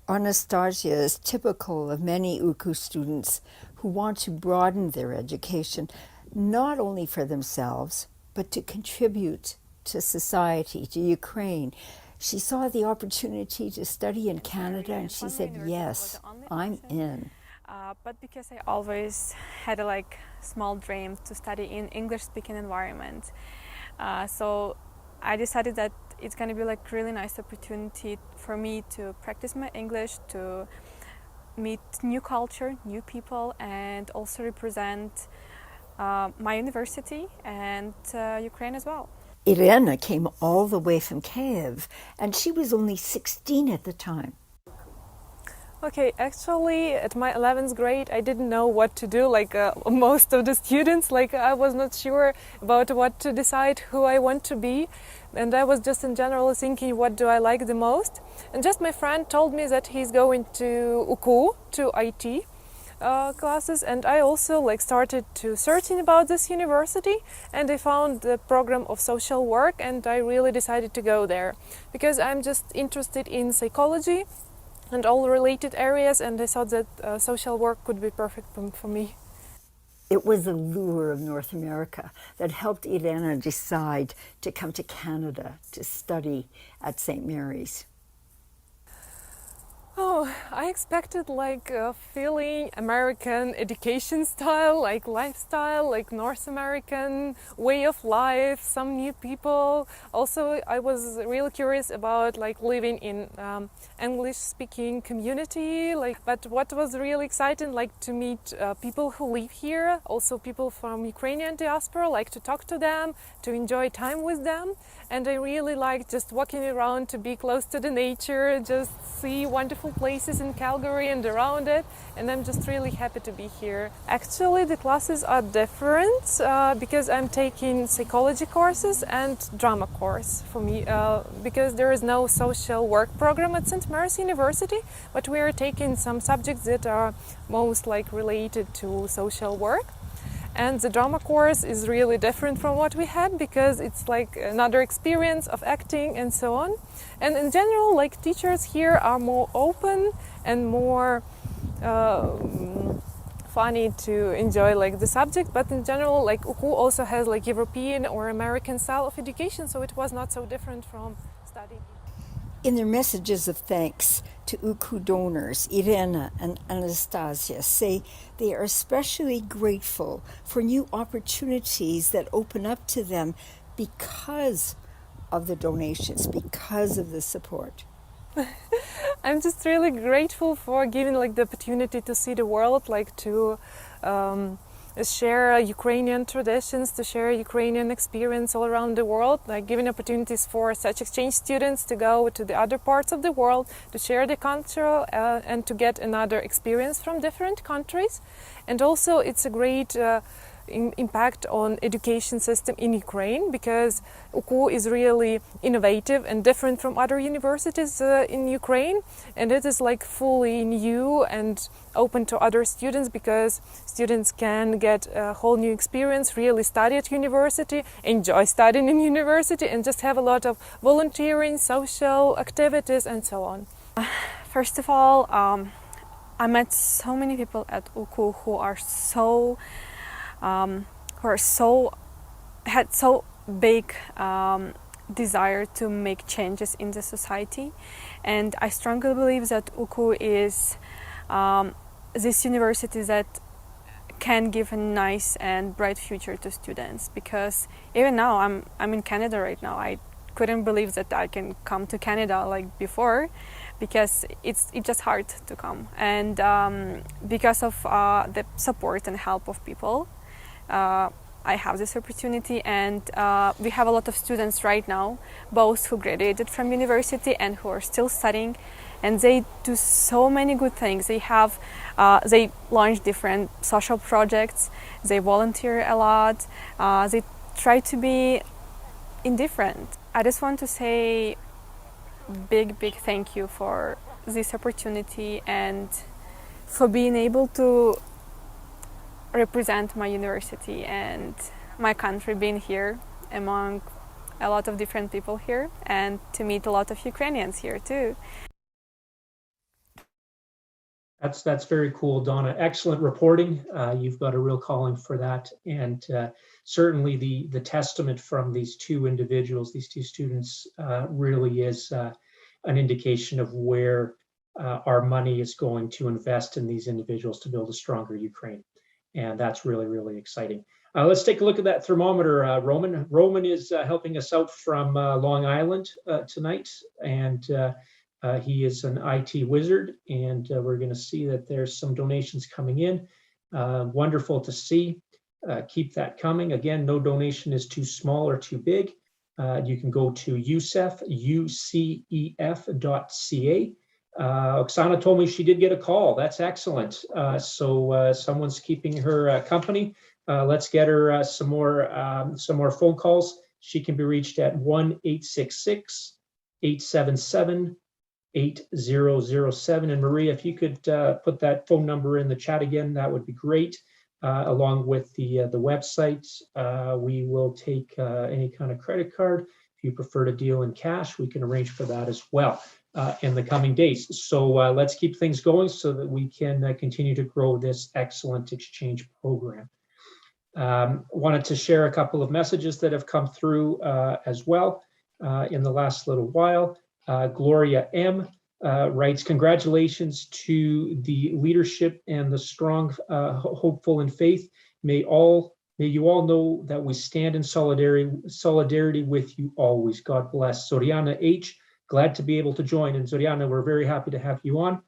Anastasia is typical of many UCU students who want to broaden their education, not only for themselves, but to contribute to society, to Ukraine. She saw the opportunity to study in Canada and she said, yes, I'm in. But because I always had a small dream to study in English-speaking environment, so I decided that it's going to be really nice opportunity for me to practice my English, to meet new culture, new people, and also represent my university and Ukraine as well. Irena came all the way from Kiev, and she was only 16 at the time. Okay, actually, at my 11th grade, I didn't know what to do, most of the students. I was not sure about what to decide, who I want to be. And I was just in general thinking, what do I like the most? And just my friend told me that he's going to UCU, to IT classes. And I also started to searching about this university. And I found the program of social work. And I really decided to go there. Because I'm just interested in psychology and all related areas, and I thought that social work could be perfect for me. It was the lure of North America that helped Irena decide to come to Canada to study at St. Mary's. Oh, I expected feeling American education style, lifestyle, North American way of life, some new people. Also, I was really curious about living in English-speaking community. But what was really exciting, to meet people who live here, also people from Ukrainian diaspora, to talk to them, to enjoy time with them. And I really liked just walking around, to be close to the nature, just see wonderful places in Calgary and around it, and I'm just really happy to be here. Actually, the classes are different because I'm taking psychology courses and drama course for me, because there is no social work program at St. Mary's University, but we are taking some subjects that are most related to social work. And the drama course is really different from what we had because it's another experience of acting and so on. And in general, teachers here are more open and more funny to enjoy the subject. But in general, UCU also has European or American style of education, so it was not so different from studying. In their messages of thanks to UCU donors, Irena and Anastasia say they are especially grateful for new opportunities that open up to them because of the donations, because of the support. I'm just really grateful for giving the opportunity to see the world, to share Ukrainian traditions, to share Ukrainian experience all around the world, giving opportunities for such exchange students to go to the other parts of the world, to share the culture and to get another experience from different countries. And also it's a great impact on education system in Ukraine because UCU is really innovative and different from other universities in Ukraine, and it is fully new and open to other students because students can get a whole new experience, really study at university, enjoy studying in university, and just have a lot of volunteering, social activities and so on. First of all, I met so many people at UCU who had so big desire to make changes in the society, and I strongly believe that UCU is this university that can give a nice and bright future to students. Because even now, I'm in Canada right now. I couldn't believe that I can come to Canada before, because it's just hard to come, and because of the support and help of people. I have this opportunity, and we have a lot of students right now, both who graduated from university and who are still studying, and they do so many good things. They launch different social projects, they volunteer a lot, they try to be indifferent. I just want to say big thank you for this opportunity and for being able to represent my university and my country, being here among a lot of different people here and to meet a lot of Ukrainians here too. That's very cool, Donna. Excellent reporting. You've got a real calling for that, and certainly the testament from these two individuals, these two students, really is an indication of where our money is going to invest in these individuals to build a stronger Ukraine, and that's really, really exciting. Let's take a look at that thermometer, Roman. Roman is helping us out from Long Island tonight, and he is an IT wizard, and we're going to see that there's some donations coming in. Wonderful to see. Keep that coming. Again, no donation is too small or too big. You can go to UCEF, UCEF.ca. Oksana told me she did get a call. That's excellent. So someone's keeping her company. Let's get her some more phone calls. She can be reached at 1-866-877-8007. And Maria, if you could put that phone number in the chat again, that would be great. Along with the website, we will take any kind of credit card. If you prefer to deal in cash, we can arrange for that as well in the coming days. So let's keep things going so that we can continue to grow this excellent exchange program. Wanted to share a couple of messages that have come through as well in the last little while. Gloria M. Writes, congratulations to the leadership and the strong, hopeful in faith. May you all know that we stand in solidarity with you always. God bless. Soriana H, glad to be able to join. And Soriana, we're very happy to have you on.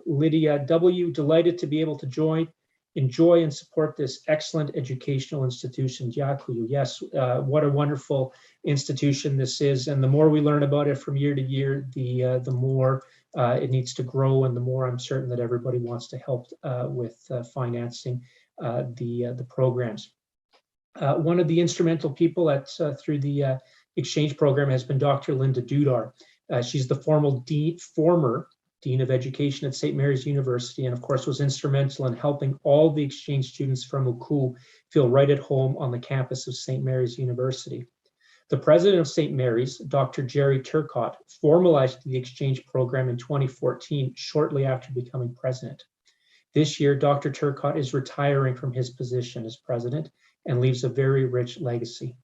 Lydia W, delighted to be able to join. Enjoy and support this excellent educational institution. Дякую. Yes, what a wonderful institution this is, and the more we learn about it from year to year, the more it needs to grow, and the more I'm certain that everybody wants to help with financing the programs. One of the instrumental people through the exchange program has been Dr. Linda Dudar. She's the former Dean of Education at St. Mary's University, and of course was instrumental in helping all the exchange students from UCU feel right at home on the campus of St. Mary's University. The president of St. Mary's, Dr. Jerry Turcotte, formalized the exchange program in 2014, shortly after becoming president. This year, Dr. Turcotte is retiring from his position as president and leaves a very rich legacy.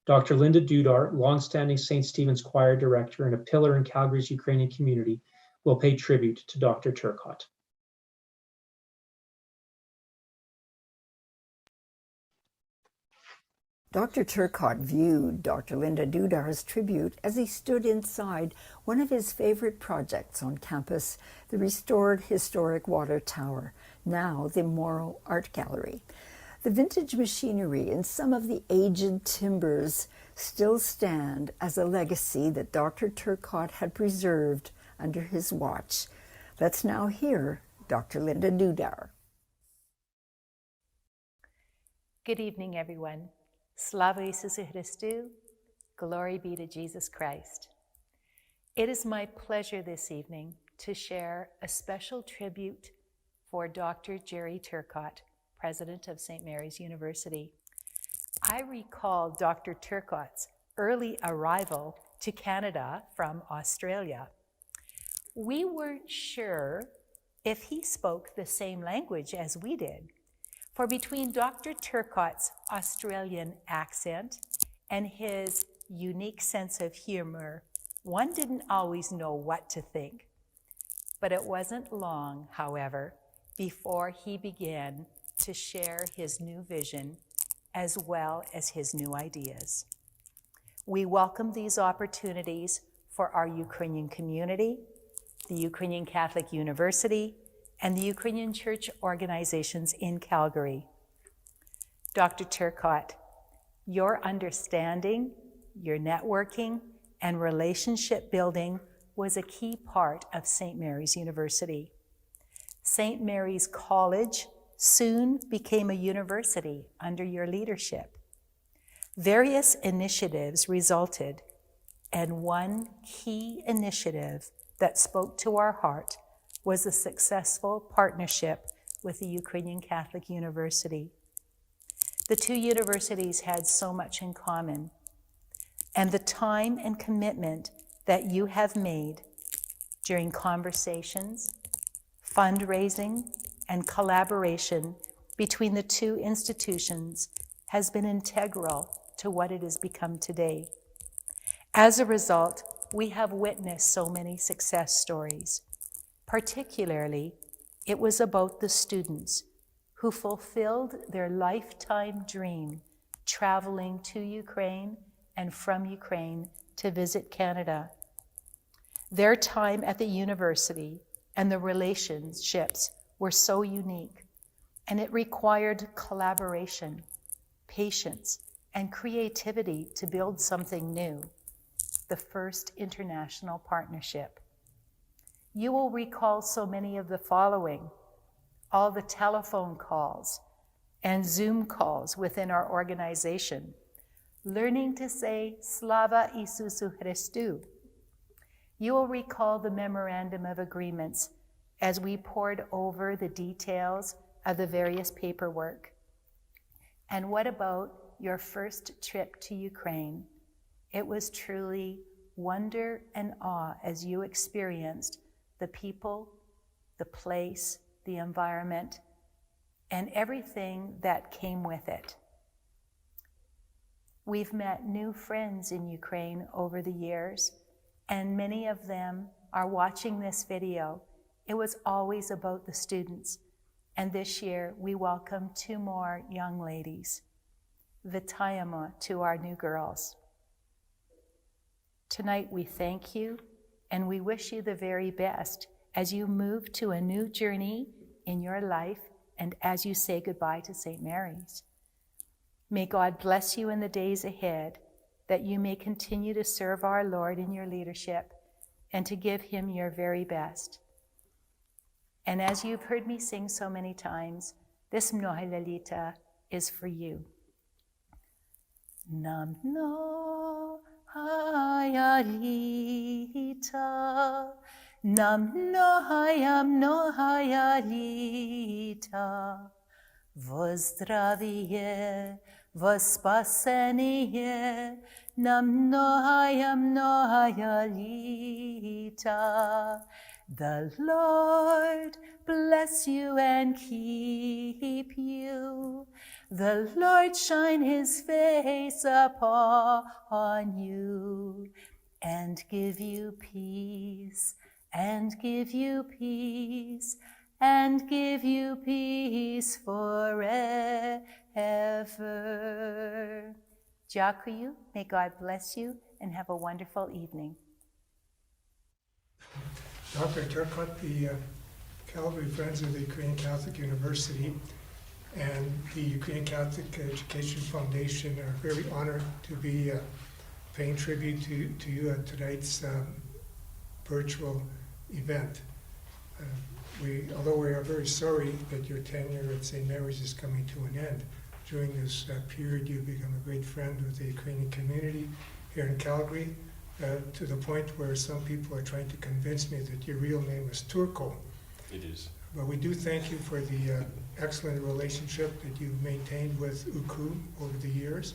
Dr. Linda Dudar, longstanding St. Stephen's Choir director and a pillar in Calgary's Ukrainian community, will pay tribute to Dr. Turcotte. Dr. Turcotte viewed Dr. Linda Dudar's tribute as he stood inside one of his favorite projects on campus, the restored historic water tower, now the Morrow Art Gallery. The vintage machinery and some of the aged timbers still stand as a legacy that Dr. Turcotte had preserved under his watch. Let's now hear Dr. Linda Dudar. Good evening, everyone. Slava Isusu Christu, glory be to Jesus Christ. It is my pleasure this evening to share a special tribute for Dr. Jerry Turcotte, president of St. Mary's University. I recall Dr. Turcotte's early arrival to Canada from Australia. We weren't sure if he spoke the same language as we did, for between Dr. Turcotte's Australian accent and his unique sense of humor, one didn't always know what to think. But it wasn't long, however, before he began to share his new vision as well as his new ideas. We welcome these opportunities for our Ukrainian community, the Ukrainian Catholic University, and the Ukrainian church organizations in Calgary. Dr. Turcotte, your understanding, your networking, and relationship building was a key part of St. Mary's University. St. Mary's College soon became a university under your leadership. Various initiatives resulted, and one key initiative that spoke to our heart was a successful partnership with the Ukrainian Catholic University. The two universities had so much in common. and the time and commitment that you have made during conversations, fundraising, and collaboration between the two institutions has been integral to what it has become today. As a result, we have witnessed so many success stories. Particularly, it was about the students who fulfilled their lifetime dream, traveling to Ukraine and from Ukraine to visit Canada. Their time at the university and the relationships were so unique, and it required collaboration, patience, and creativity to build something new, the first international partnership. You will recall so many of the following: all the telephone calls and Zoom calls within our organization, learning to say Slava Isusu Christou. You will recall the memorandum of agreements as we pored over the details of the various paperwork. And what about your first trip to Ukraine? It was truly wonder and awe as you experienced the people, the place, the environment, and everything that came with it. We've met new friends in Ukraine over the years, and many of them are watching this video. It was always about the students, and this year we welcome 2 more young ladies. Vitayama to our new girls. Tonight we thank you, and we wish you the very best as you move to a new journey in your life and as you say goodbye to St. Mary's. May God bless you in the days ahead, that you may continue to serve our Lord in your leadership and to give him your very best. And as you've heard me sing so many times, this Mnohilalita is for you. Namno hayalita, namno hayalita, vozdravie, vospasenie, namno hayalita. The Lord bless you and keep you. The Lord shine his face upon you and give you peace, and give you peace, and give you peace forever. Dякую, may God bless you and have a wonderful evening. Dr. Turcotte, the Calgary Friends of the Ukrainian Catholic University and the Ukrainian Catholic Education Foundation are very honored to be paying tribute to you at tonight's virtual event. Although we are very sorry that your tenure at St. Mary's is coming to an end, during this period you've become a great friend with the Ukrainian community here in Calgary, to the point where some people are trying to convince me that your real name is Turco. It is. But we do thank you for the excellent relationship that you've maintained with UCU over the years.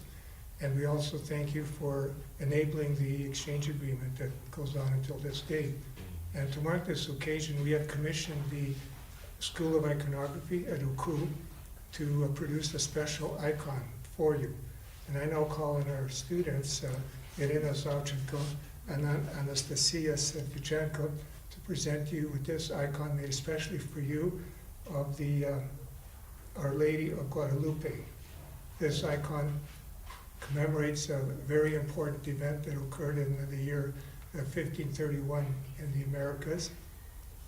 And we also thank you for enabling the exchange agreement that goes on until this day. And to mark this occasion, we have commissioned the School of Iconography at UCU to produce a special icon for you. And I now call on our students, Irina Zavchenko and Anastasia Sedvichenko, to present you with this icon made especially for you of the Our Lady of Guadalupe. This icon commemorates a very important event that occurred in the year 1531 in the Americas,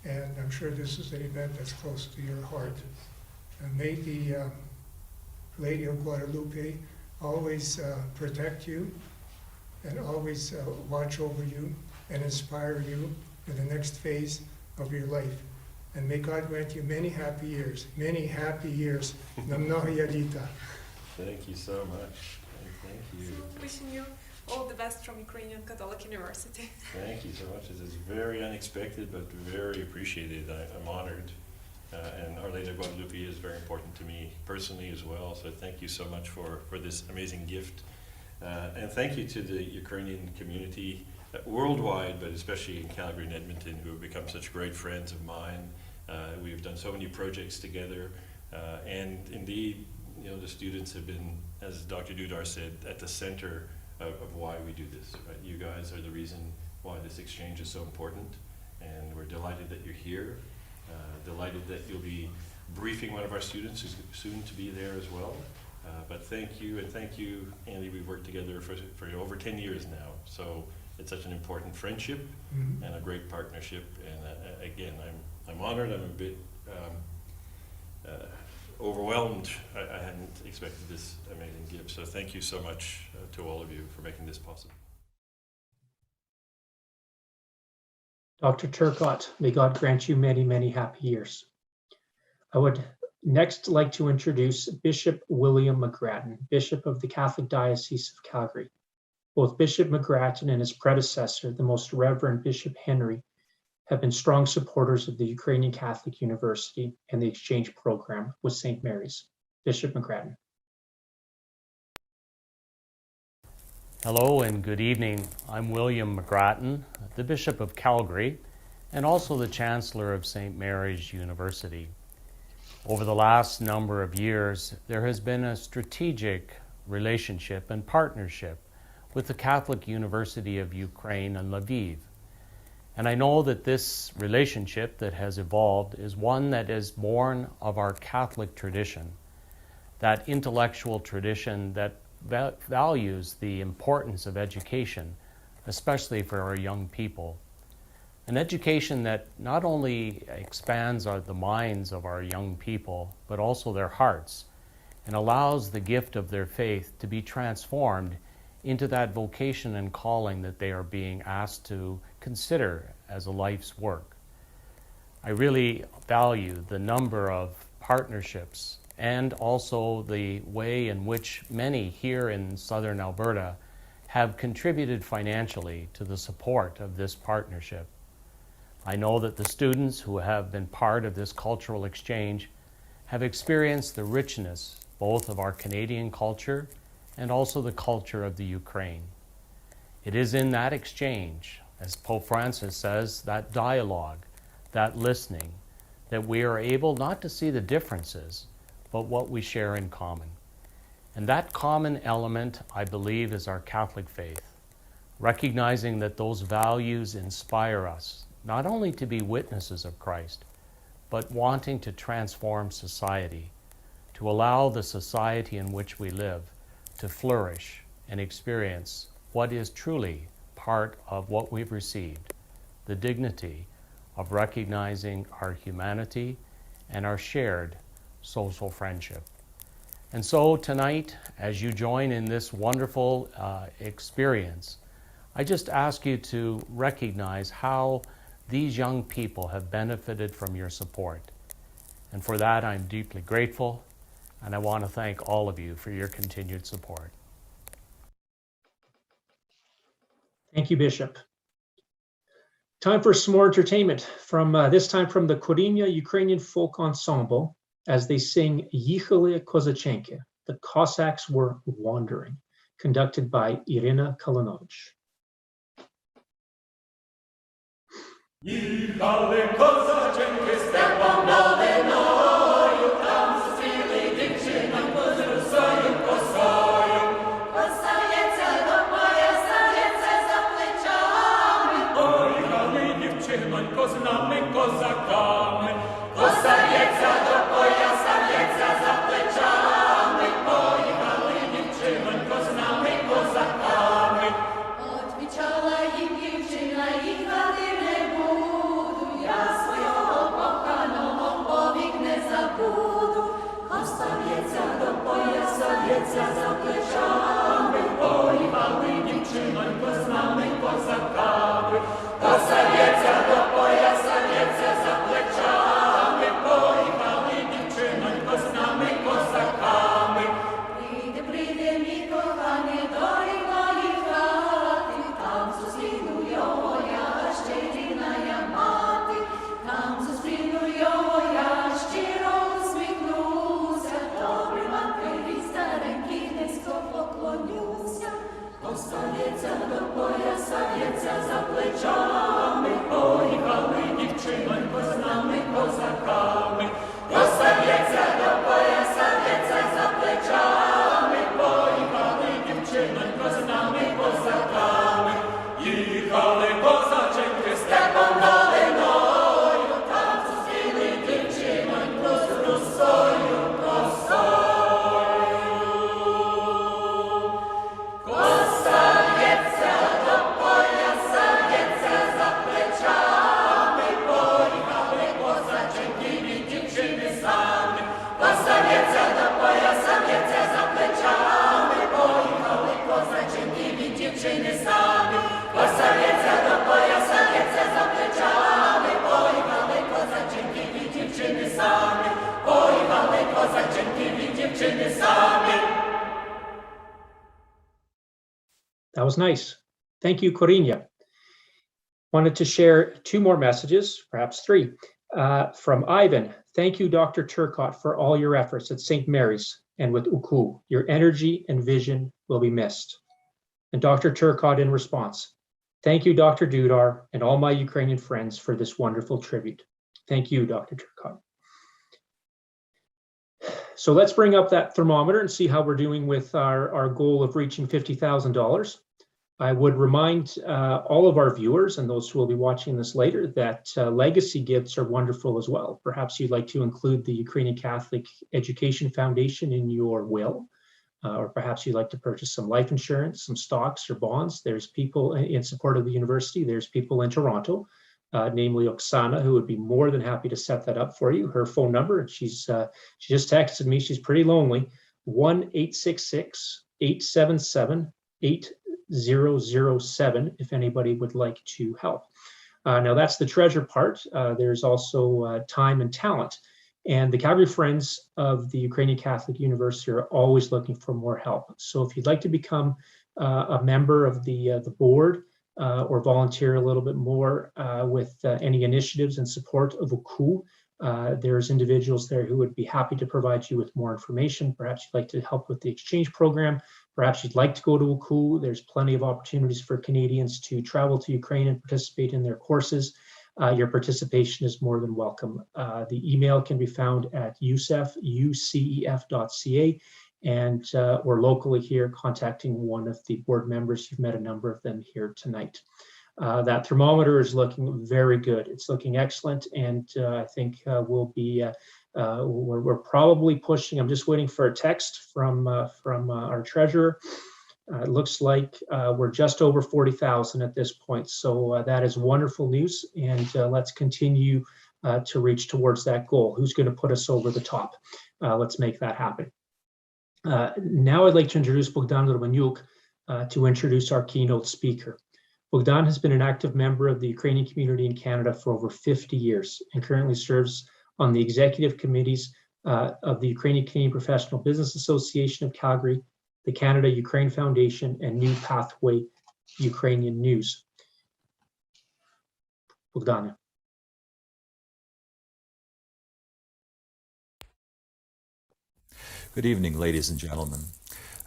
and I'm sure this is an event that's close to your heart. And may the Lady of Guadalupe always protect you and always watch over you and inspire you in the next phase of your life. And may God grant you many happy years, many happy years. Namno Yadita. Thank you so much. Thank you. So wishing you all the best from Ukrainian Catholic University. Thank you so much. It is very unexpected, but very appreciated. I'm honored. And Our Lady of Guadalupe is very important to me personally as well. So thank you so much for this amazing gift. And thank you to the Ukrainian community worldwide, but especially in Calgary and Edmonton, who have become such great friends of mine. We've done so many projects together, and indeed, you know, the students have been, as Dr. Dudar said, at the center of why we do this. Right? You guys are the reason why this exchange is so important, and we're delighted that you're here. Delighted that you'll be briefing one of our students who's soon to be there as well. But thank you, and thank you, Andy. We've worked together for over 10 years now, so it's such an important friendship and a great partnership. And again, I'm honored. I'm a bit overwhelmed. I hadn't expected this amazing gift. So thank you so much to all of you for making this possible. Dr. Turcotte, may God grant you many, many happy years. I would next like to introduce Bishop William Mcgrath, Bishop of the Catholic Diocese of Calgary. Both Bishop Mcgrath and his predecessor, the Most Reverend Bishop Henry, have been strong supporters of the Ukrainian Catholic University and the exchange program with St. Mary's. Bishop Mcgrath. Hello and good evening. I'm William Mcgrath, the Bishop of Calgary, and also the Chancellor of St. Mary's University. Over the last number of years, there has been a strategic relationship and partnership with the Catholic University of Ukraine in Lviv. And I know that this relationship that has evolved is one that is born of our Catholic tradition, that intellectual tradition that values the importance of education, especially for our young people. An education that not only expands the minds of our young people, but also their hearts, and allows the gift of their faith to be transformed into that vocation and calling that they are being asked to consider as a life's work. I really value the number of partnerships and also the way in which many here in southern Alberta have contributed financially to the support of this partnership. I know that the students who have been part of this cultural exchange have experienced the richness both of our Canadian culture and also the culture of the Ukraine. It is in that exchange, as Pope Francis says, that dialogue, that listening, that we are able not to see the differences, but what we share in common. And that common element, I believe, is our Catholic faith, recognizing that those values inspire us, not only to be witnesses of Christ, but wanting to transform society, to allow the society in which we live to flourish and experience what is truly part of what we've received, the dignity of recognizing our humanity and our shared social friendship. And so tonight, as you join in this wonderful experience, I just ask you to recognize how these young people have benefited from your support. And for that, I'm deeply grateful, and I want to thank all of you for your continued support. Thank you, Bishop. Time for some more entertainment from this time from the Korina Ukrainian Folk Ensemble as they sing Yichali Kozachenki, The Cossacks Were Wandering, conducted by Irina Kalinovich. Їхали козаченьки степом долиною, там зустріли дівчиноньку з русою косою. Коса в'ється до пояса, в'ється за плечами. Поїхали, дівчинонько, з нами козаками. Коса в'ється до пояса, в'ється за плечами. Поїхали, дівчинонько, з нами козаками. Отвічала їм дівчина, їхати не буду, я свого коханого повік не забуду. Коса в'ється до пояса, в'ється за плечами. Поїхали, дівчинонько, з нами козаками. Коса в'ється до пояса, That was nice. Thank you, Corinia. Wanted to share two more messages, perhaps three, from Ivan. Thank you, Dr. Turcotte, for all your efforts at St. Mary's and with UCU. Your energy and vision will be missed. And Dr. Turcotte in response, thank you, Dr. Dudar, and all my Ukrainian friends for this wonderful tribute. Thank you, Dr. Turcotte. So let's bring up that thermometer and see how we're doing with our goal of reaching $50,000. I would remind all of our viewers and those who will be watching this later that legacy gifts are wonderful as well. Perhaps you'd like to include the Ukrainian Catholic Education Foundation in your will, or perhaps you'd like to purchase some life insurance, some stocks or bonds. There's people in support of the university. There's people in Toronto, namely Oksana, who would be more than happy to set that up for you. Her phone number, she just texted me, she's pretty lonely, 1-866-877-8007 if anybody would like to help. Now that's the treasure part. There's also time and talent. And the Calgary Friends of the Ukrainian Catholic University are always looking for more help. So if you'd like to become a member of the board or volunteer a little bit more with any initiatives in support of UCU, there's individuals there who would be happy to provide you with more information. Perhaps you'd like to help with the exchange program. Perhaps you'd like to go to UCU. There's plenty of opportunities for Canadians to travel to Ukraine and participate in their courses. Your participation is more than welcome. The email can be found at UCEF, ucef.ca, and or locally here contacting one of the board members. You've met a number of them here tonight. That thermometer is looking very good. It's looking excellent, and I think we'll be we're probably pushing. I'm just waiting for a text from our treasurer. It looks like we're just over 40,000 at this point, so that is wonderful news, and let's continue to reach towards that goal. Who's going to put us over the top? Let's make that happen. Now I'd like to introduce Bogdan Romaniuk to introduce our keynote speaker. Bogdan has been an active member of the Ukrainian community in Canada for over 50 years and currently serves on the executive committees of the Ukrainian Canadian Professional Business Association of Calgary, the Canada-Ukraine Foundation, and New Pathway Ukrainian News. Bogdan. Good evening, ladies and gentlemen.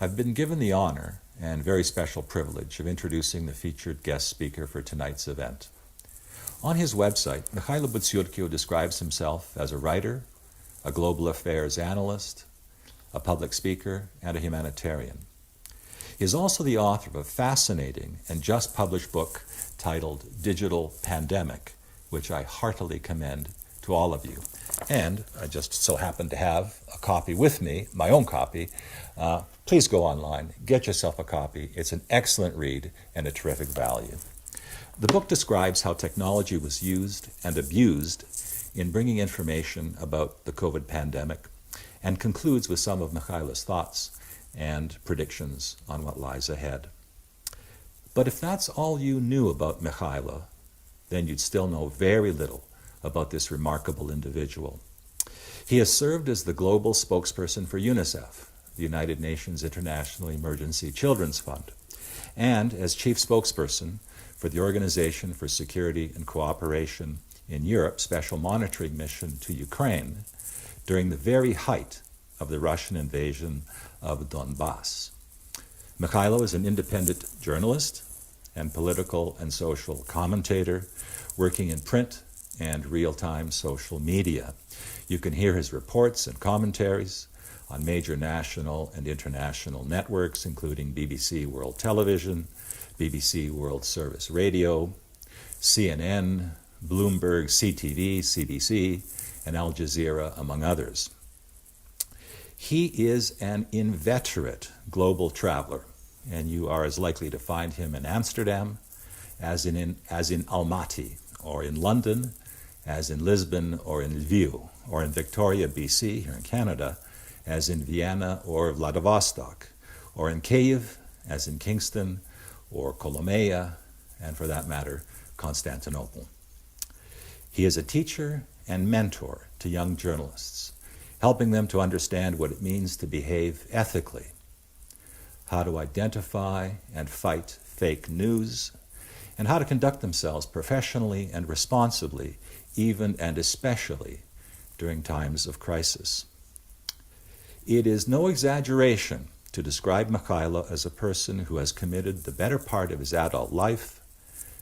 I've been given the honor and very special privilege of introducing the featured guest speaker for tonight's event. On his website, Mikhailo Butsyurkio describes himself as a writer, a global affairs analyst, a public speaker, and a humanitarian. He is also the author of a fascinating and just published book titled Digital Pandemic, which I heartily commend to all of you. And I just so happen to have a copy with me, my own copy. Please go online, get yourself a copy. It's an excellent read and a terrific value. The book describes how technology was used and abused in bringing information about the COVID pandemic and concludes with some of Mikhailo's thoughts and predictions on what lies ahead. But if that's all you knew about Mikhailo, then you'd still know very little about this remarkable individual. He has served as the global spokesperson for UNICEF, the United Nations International Emergency Children's Fund, and as chief spokesperson for the Organization for Security and Cooperation in Europe Special Monitoring Mission to Ukraine during the very height of the Russian invasion of Donbass. Mikhailo is an independent journalist, and political and social commentator, working in print and real-time social media. You can hear his reports and commentaries on major national and international networks, including BBC World Television, BBC World Service Radio, CNN, Bloomberg, CTV, CBC, and Al Jazeera, among others. He is an inveterate global traveler, and you are as likely to find him in Amsterdam as in Almaty, or in London, as in Lisbon or in Lviv, or in Victoria, BC, here in Canada, as in Vienna or Vladivostok, or in Kyiv, as in Kingston, or Kolomea, and for that matter, Constantinople. He is a teacher and mentor to young journalists, helping them to understand what it means to behave ethically, how to identify and fight fake news, and how to conduct themselves professionally and responsibly, even and especially during times of crisis. It is no exaggeration to describe Mikhailo as a person who has committed the better part of his adult life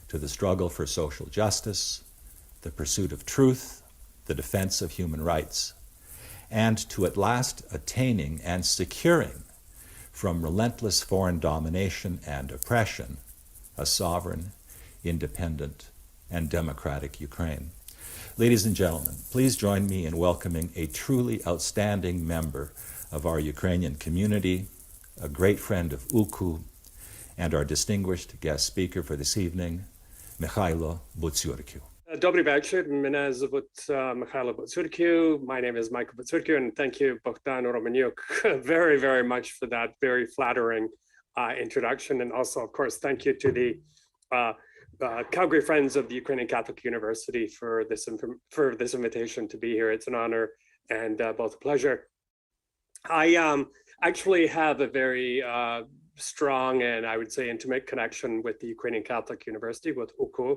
to the struggle for social justice, the pursuit of truth, the defense of human rights, and to at last attaining and securing from relentless foreign domination and oppression a sovereign, independent, and democratic Ukraine. Ladies and gentlemen, please join me in welcoming a truly outstanding member of our Ukrainian community, a great friend of UKU, and our distinguished guest speaker for this evening, Mikhailo Butsurkiu. Добрий вечір. Мене звуть Михайло Буцурків. My name is Michael Bucurkiu, and thank you, Bogdan Romaniuk, very, very much for that very flattering introduction. And also, of course, thank you to the Calgary Friends of the Ukrainian Catholic University for this invitation to be here. It's an honor and both a pleasure. I actually have a very strong and I would say intimate connection with the Ukrainian Catholic University, with UKU.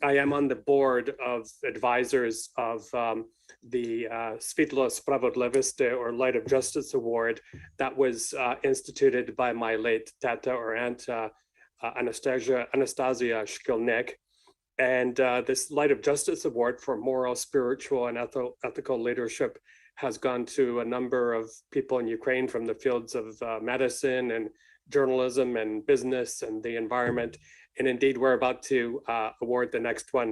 I am on the board of advisors of the Svitlo Spravodlivosти, or Light of Justice Award, that was instituted by my late tata or aunt, Anastasia Shkilnik. And this Light of Justice Award for moral, spiritual, and ethical leadership has gone to a number of people in Ukraine from the fields of medicine and journalism and business and the environment. And indeed, we're about to award the next one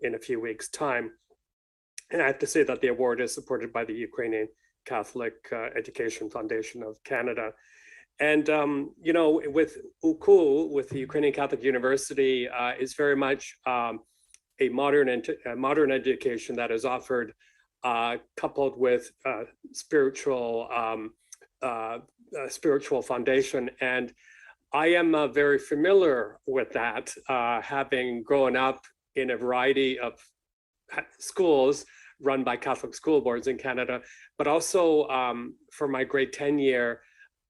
in a few weeks' time. And I have to say that the award is supported by the Ukrainian Catholic Education Foundation of Canada. And, you know, with UKU, with the Ukrainian Catholic University, is very much a modern education that is offered coupled with spiritual foundation. And I am very familiar with that, having grown up in a variety of schools run by Catholic school boards in Canada, but also for my grade 10 year,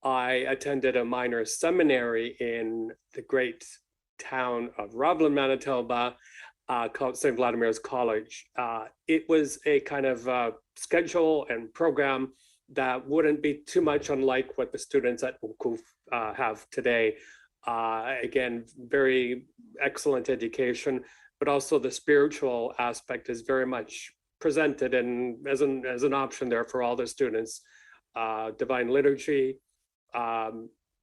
I attended a minor seminary in the great town of Roblin, Manitoba, called St. Vladimir's College. It was a kind of schedule and program that wouldn't be too much unlike what the students at UKU have today. Again, very excellent education, but also the spiritual aspect is very much presented and as an option there for all the students. Divine liturgy,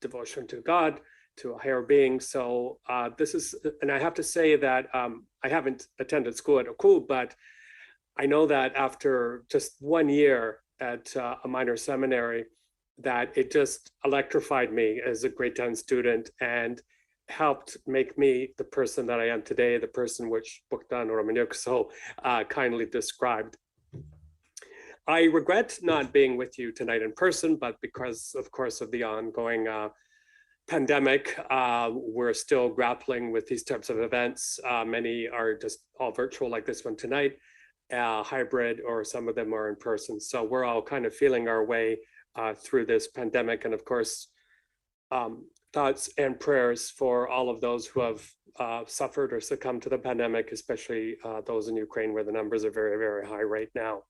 devotion to God, to a higher being. So this is, and I have to say that I haven't attended school at UKU, but I know that after just 1 year at a minor seminary, that it just electrified me as a grade 10 student and helped make me the person that I am today, the person which Bogdan Romaniuk so kindly described. I regret not being with you tonight in person, but because, of course, of the ongoing pandemic, we're still grappling with these types of events. Many are just all virtual like this one tonight, hybrid, or some of them are in person. So we're all kind of feeling our way through this pandemic. And of course, thoughts and prayers for all of those who have suffered or succumbed to the pandemic, especially those in Ukraine where the numbers are very, very high right now.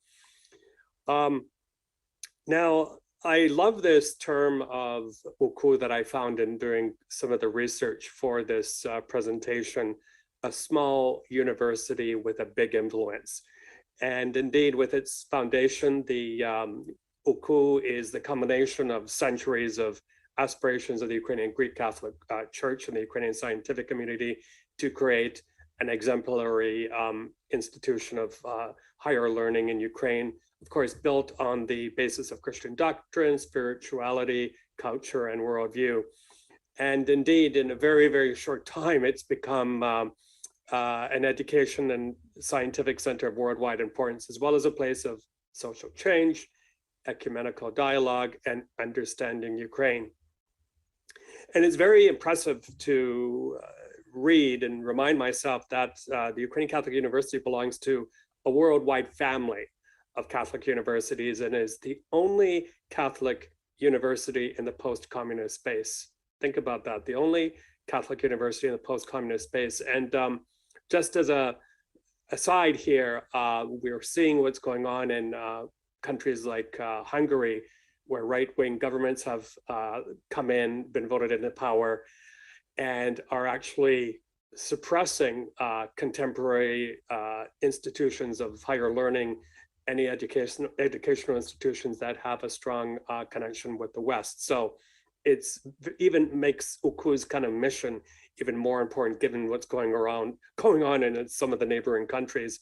Now, I love this term of uku that I found in doing some of the research for this presentation, a small university with a big influence. And indeed, with its foundation, the uku is the combination of centuries of aspirations of the Ukrainian Greek Catholic Church and the Ukrainian scientific community to create an exemplary institution of higher learning in Ukraine, of course, built on the basis of Christian doctrine, spirituality, culture, and worldview. And indeed, in a very, very short time, it's become an education and scientific center of worldwide importance, as well as a place of social change, ecumenical dialogue, and understanding Ukraine. And it's very impressive to read and remind myself that the Ukrainian Catholic University belongs to a worldwide family of Catholic universities and is the only Catholic university in the post-communist space. Think about that, the only Catholic university in the post-communist space. And just as a aside here, we're seeing what's going on in countries like Hungary, where right-wing governments have come in, been voted into power, and are actually suppressing contemporary institutions of higher learning, any educational institutions that have a strong connection with the West. So it's even makes UKU's kind of mission even more important given what's going on in some of the neighboring countries.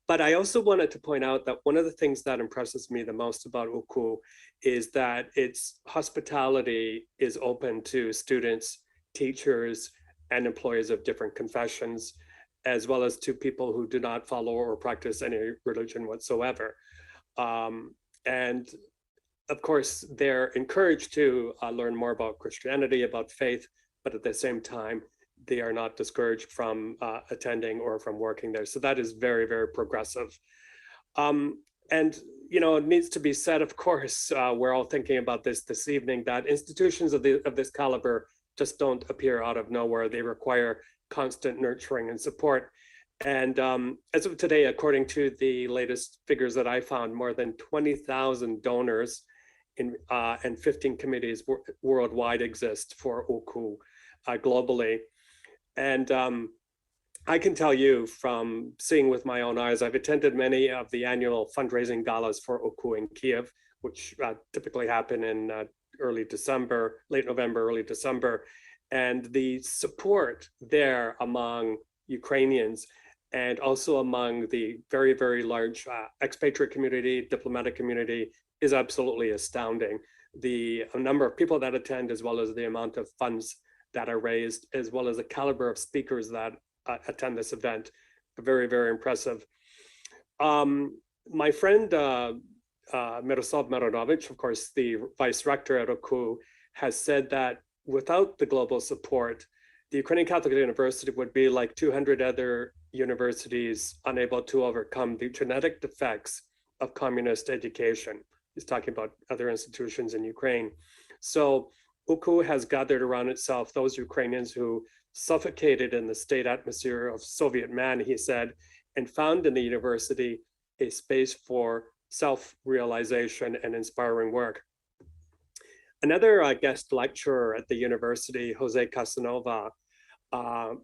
But I also wanted to point out that one of the things that impresses me the most about UKU is that its hospitality is open to students, teachers, and employees of different confessions, as well as to people who do not follow or practice any religion whatsoever. And of course, they're encouraged to learn more about Christianity, about faith, but at the same time, they are not discouraged from attending or from working there. So that is very, very progressive. And, you know, it needs to be said, of course, we're all thinking about this evening, that institutions of this caliber just don't appear out of nowhere. They require constant nurturing and support. And as of today, according to the latest figures that I found, more than 20,000 donors and 15 committees worldwide exist for UKU globally. And I can tell you from seeing with my own eyes, I've attended many of the annual fundraising galas for UKU in Kiev, which typically happen in early December, late November, early December. And the support there among Ukrainians and also among the very, very large expatriate community, diplomatic community is absolutely astounding. The number of people that attend, as well as the amount of funds that are raised, as well as the caliber of speakers that attend this event, very, very impressive. My friend Miroslav Mironovich, of course, the vice rector at UKU, has said that without the global support, the Ukrainian Catholic University would be like 200 other universities unable to overcome the genetic defects of communist education. He's talking about other institutions in Ukraine. So UKU has gathered around itself those Ukrainians who suffocated in the state atmosphere of Soviet man, he said, and found in the university a space for self-realization and inspiring work. Another guest lecturer at the university, Jose Casanova,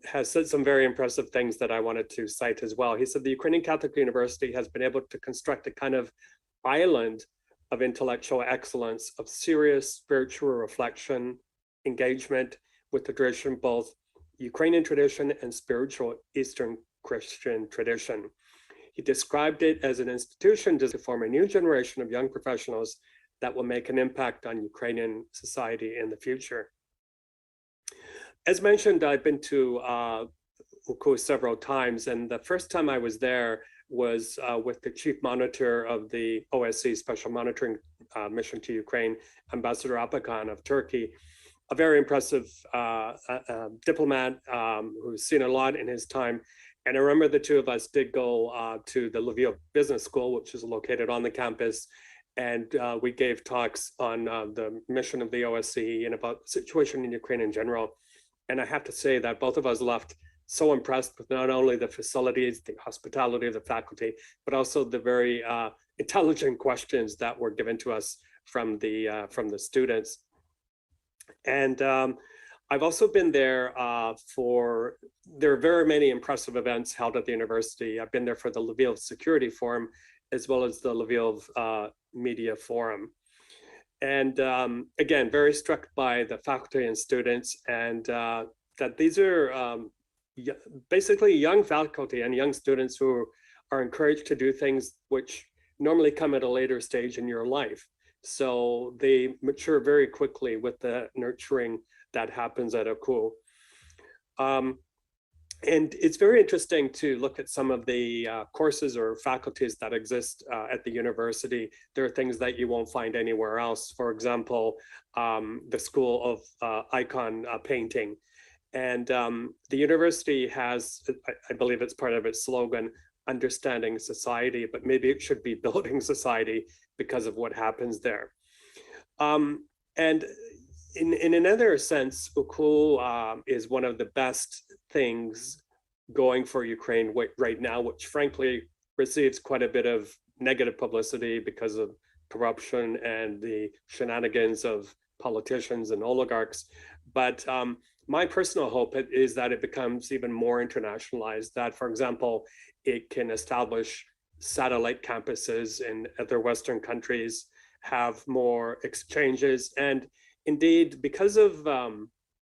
has said some very impressive things that I wanted to cite as well. He said the Ukrainian Catholic University has been able to construct a kind of island of intellectual excellence, of serious spiritual reflection, engagement with the tradition, both Ukrainian tradition and spiritual Eastern Christian tradition. He described it as an institution to form a new generation of young professionals that will make an impact on Ukrainian society in the future. As mentioned, I've been to UKU several times, and the first time I was there was with the chief monitor of the OSCE Special Monitoring Mission to Ukraine, Ambassador Apakan of Turkey, a very impressive diplomat who's seen a lot in his time. And I remember the two of us did go to the Lviv Business School, which is located on the campus. And we gave talks on the mission of the OSCE and about the situation in Ukraine in general. And I have to say that both of us left so impressed with not only the facilities, the hospitality of the faculty, but also the very intelligent questions that were given to us from the students. And I've also been there there are very many impressive events held at the university. I've been there for the Lviv Security Forum, as well as the Lviv Media Forum. And again, very struck by the faculty and students, and that these are basically young faculty and young students who are encouraged to do things which normally come at a later stage in your life. So they mature very quickly with the nurturing that happens at UCU. And it's very interesting to look at some of the courses or faculties that exist at the university. There are things that you won't find anywhere else. For example, the School of Icon Painting. And the university has, I believe it's part of its slogan, understanding society, but maybe it should be building society because of what happens there. And in another sense, UCU is one of the best things going for Ukraine right now, which frankly receives quite a bit of negative publicity because of corruption and the shenanigans of politicians and oligarchs. But my personal hope is that it becomes even more internationalized, that, for example, it can establish satellite campuses in other Western countries, have more exchanges. And indeed, because of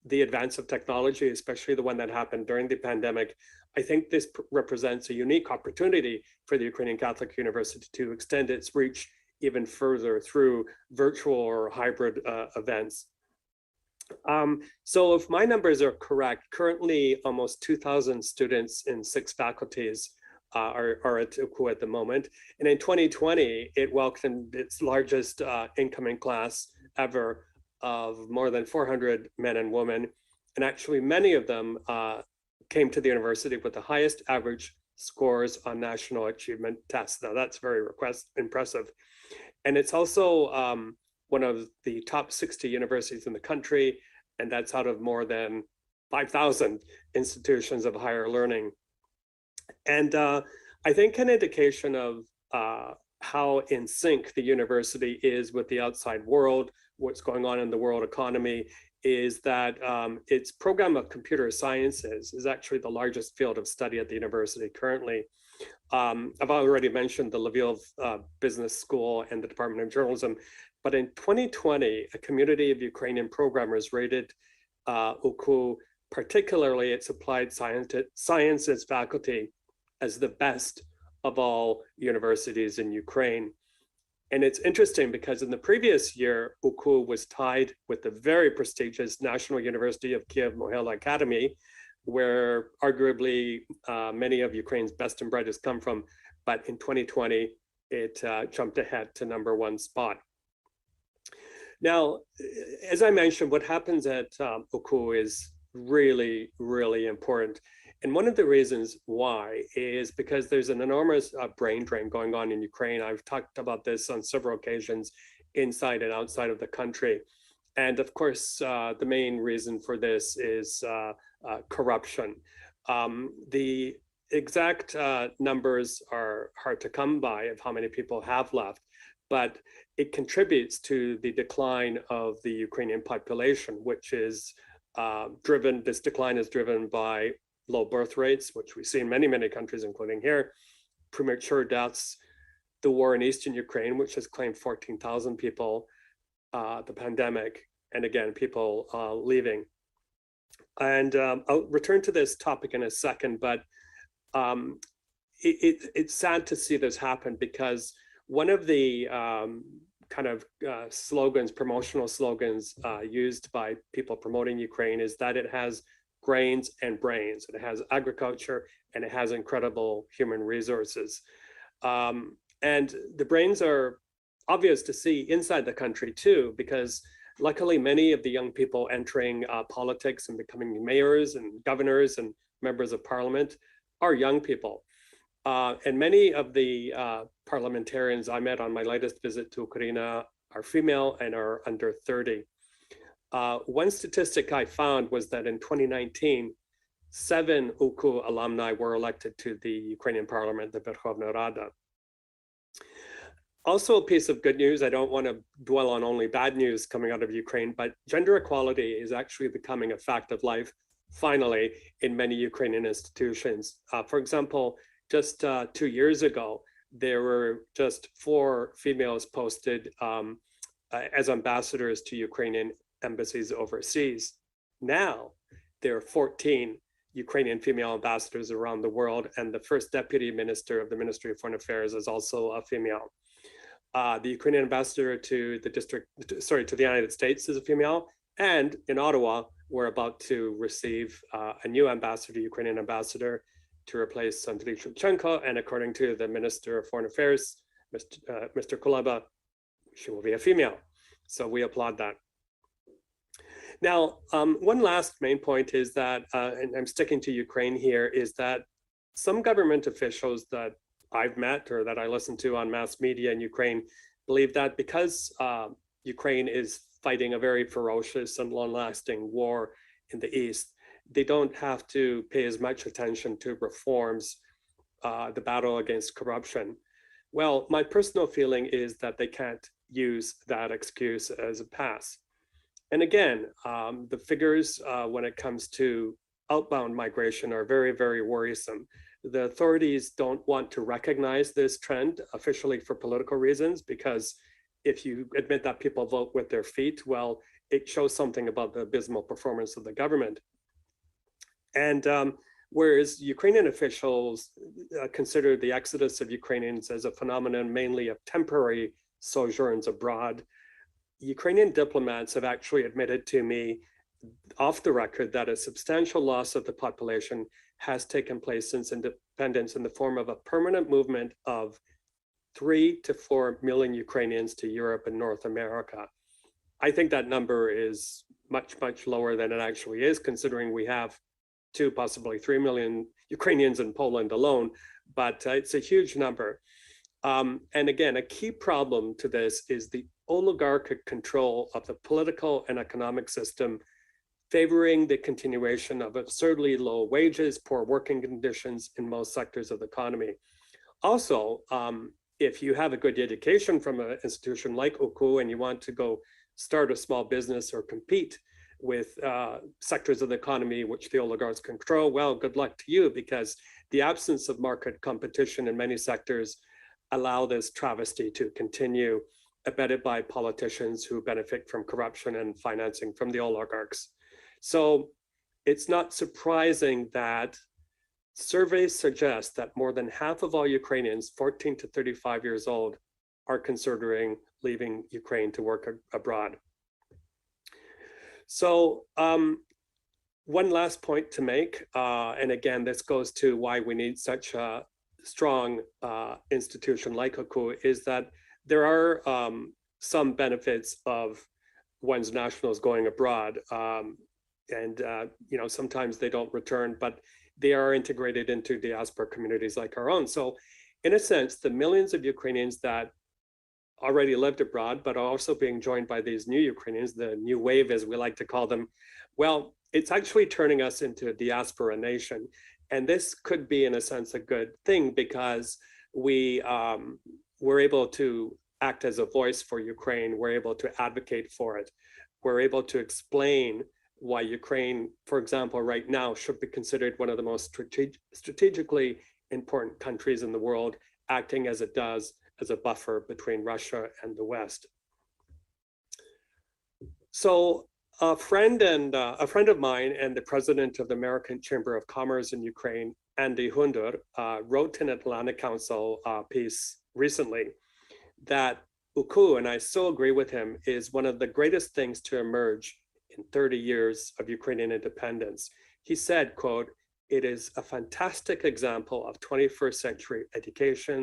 the advance of technology, especially the one that happened during the pandemic, I think this represents a unique opportunity for the Ukrainian Catholic University to extend its reach even further through virtual or hybrid events. So if my numbers are correct, currently almost 2,000 students in 6 faculties are at UCU at the moment. And in 2020, it welcomed its largest incoming class ever of more than 400 men and women. And actually many of them came to the university with the highest average scores on national achievement tests. Now that's very impressive. And it's also one of the top 60 universities in the country, and that's out of more than 5,000 institutions of higher learning. And I think an indication of how in sync the university is with the outside world, what's going on in the world economy, is that its program of computer sciences is actually the largest field of study at the university currently. I've already mentioned the Lviv Business School and the Department of Journalism, but in 2020, a community of Ukrainian programmers rated UCU, particularly its applied sciences faculty, as the best of all universities in Ukraine. And it's interesting because in the previous year, UCU was tied with the very prestigious National University of Kiev-Mohyla Academy, where arguably many of Ukraine's best and brightest come from. But in 2020, it jumped ahead to #1 spot. Now, as I mentioned, what happens at UCU is really, really important. And one of the reasons why is because there's an enormous brain drain going on in Ukraine. I've talked about this on several occasions inside and outside of the country. And of course, the main reason for this is corruption. The exact numbers are hard to come by of how many people have left, but it contributes to the decline of the Ukrainian population, which is this decline is driven by low birth rates, which we see in many, many countries, including here, premature deaths, the war in Eastern Ukraine, which has claimed 14,000 people, the pandemic, and again, people leaving. And I'll return to this topic in a second, but it's sad to see this happen because one of the promotional slogans used by people promoting Ukraine is that it has grains and brains. It has agriculture and it has incredible human resources. And the brains are obvious to see inside the country too, because luckily many of the young people entering politics and becoming mayors and governors and members of parliament are young people. And many of the parliamentarians I met on my latest visit to Ukraine are female and are under 30. One statistic I found was that in 2019, 7 UCU alumni were elected to the Ukrainian parliament, the Verkhovna Rada. Also a piece of good news, I don't want to dwell on only bad news coming out of Ukraine, but gender equality is actually becoming a fact of life, finally, in many Ukrainian institutions. For example, just 2 years ago, there were just 4 females posted as ambassadors to Ukrainian embassies overseas. Now, there are 14 Ukrainian female ambassadors around the world, and the first deputy minister of the Ministry of Foreign Affairs is also a female. The Ukrainian ambassador to the United States is a female, and in Ottawa, we're about to receive a new ambassador, Ukrainian ambassador, to replace Andriy Shevchenko, and according to the Minister of Foreign Affairs, Mr. Kuleba, she will be a female. So we applaud that. Now, one last main point is that, and I'm sticking to Ukraine here, is that some government officials that I've met or that I listen to on mass media in Ukraine believe that because Ukraine is fighting a very ferocious and long-lasting war in the East, they don't have to pay as much attention to reforms, the battle against corruption. Well, my personal feeling is that they can't use that excuse as a pass. And again, the figures when it comes to outbound migration are very, very worrisome. The authorities don't want to recognize this trend officially for political reasons, because if you admit that people vote with their feet, well, it shows something about the abysmal performance of the government. And whereas Ukrainian officials consider the exodus of Ukrainians as a phenomenon mainly of temporary sojourns abroad, Ukrainian diplomats have actually admitted to me off the record that a substantial loss of the population has taken place since independence in the form of a permanent movement of 3 to 4 million Ukrainians to Europe and North America. I think that number is much, much lower than it actually is, considering we have 2, possibly 3 million Ukrainians in Poland alone, but it's a huge number. And again, a key problem to this is the oligarchic control of the political and economic system, favoring the continuation of absurdly low wages, poor working conditions in most sectors of the economy. Also, if you have a good education from an institution like UCU and you want to go start a small business or compete with sectors of the economy which the oligarchs control, well, good luck to you, because the absence of market competition in many sectors allow this travesty to continue, abetted by politicians who benefit from corruption and financing from the oligarchs. So it's not surprising that surveys suggest that more than half of all Ukrainians 14 to 35 years old are considering leaving Ukraine to work abroad. So one last point to make, and again, this goes to why we need such a strong institution like UCU, is that there are some benefits of one's nationals going abroad. Sometimes they don't return, but they are integrated into diaspora communities like our own. So in a sense, the millions of Ukrainians that already lived abroad, but are also being joined by these new Ukrainians, the new wave, as we like to call them, well, it's actually turning us into a diaspora nation. And this could be, in a sense, a good thing, because we're able to act as a voice for Ukraine. We're able to advocate for it. We're able to explain why Ukraine, for example, right now should be considered one of the most strategically important countries in the world, acting as it does as a buffer between Russia and the West. So a friend of mine and the president of the American Chamber of Commerce in Ukraine, Andy Hundur, wrote in Atlantic Council piece recently that UCU, and I so agree with him, is one of the greatest things to emerge in 30 years of Ukrainian independence. He said, quote, "It is a fantastic example of 21st century education,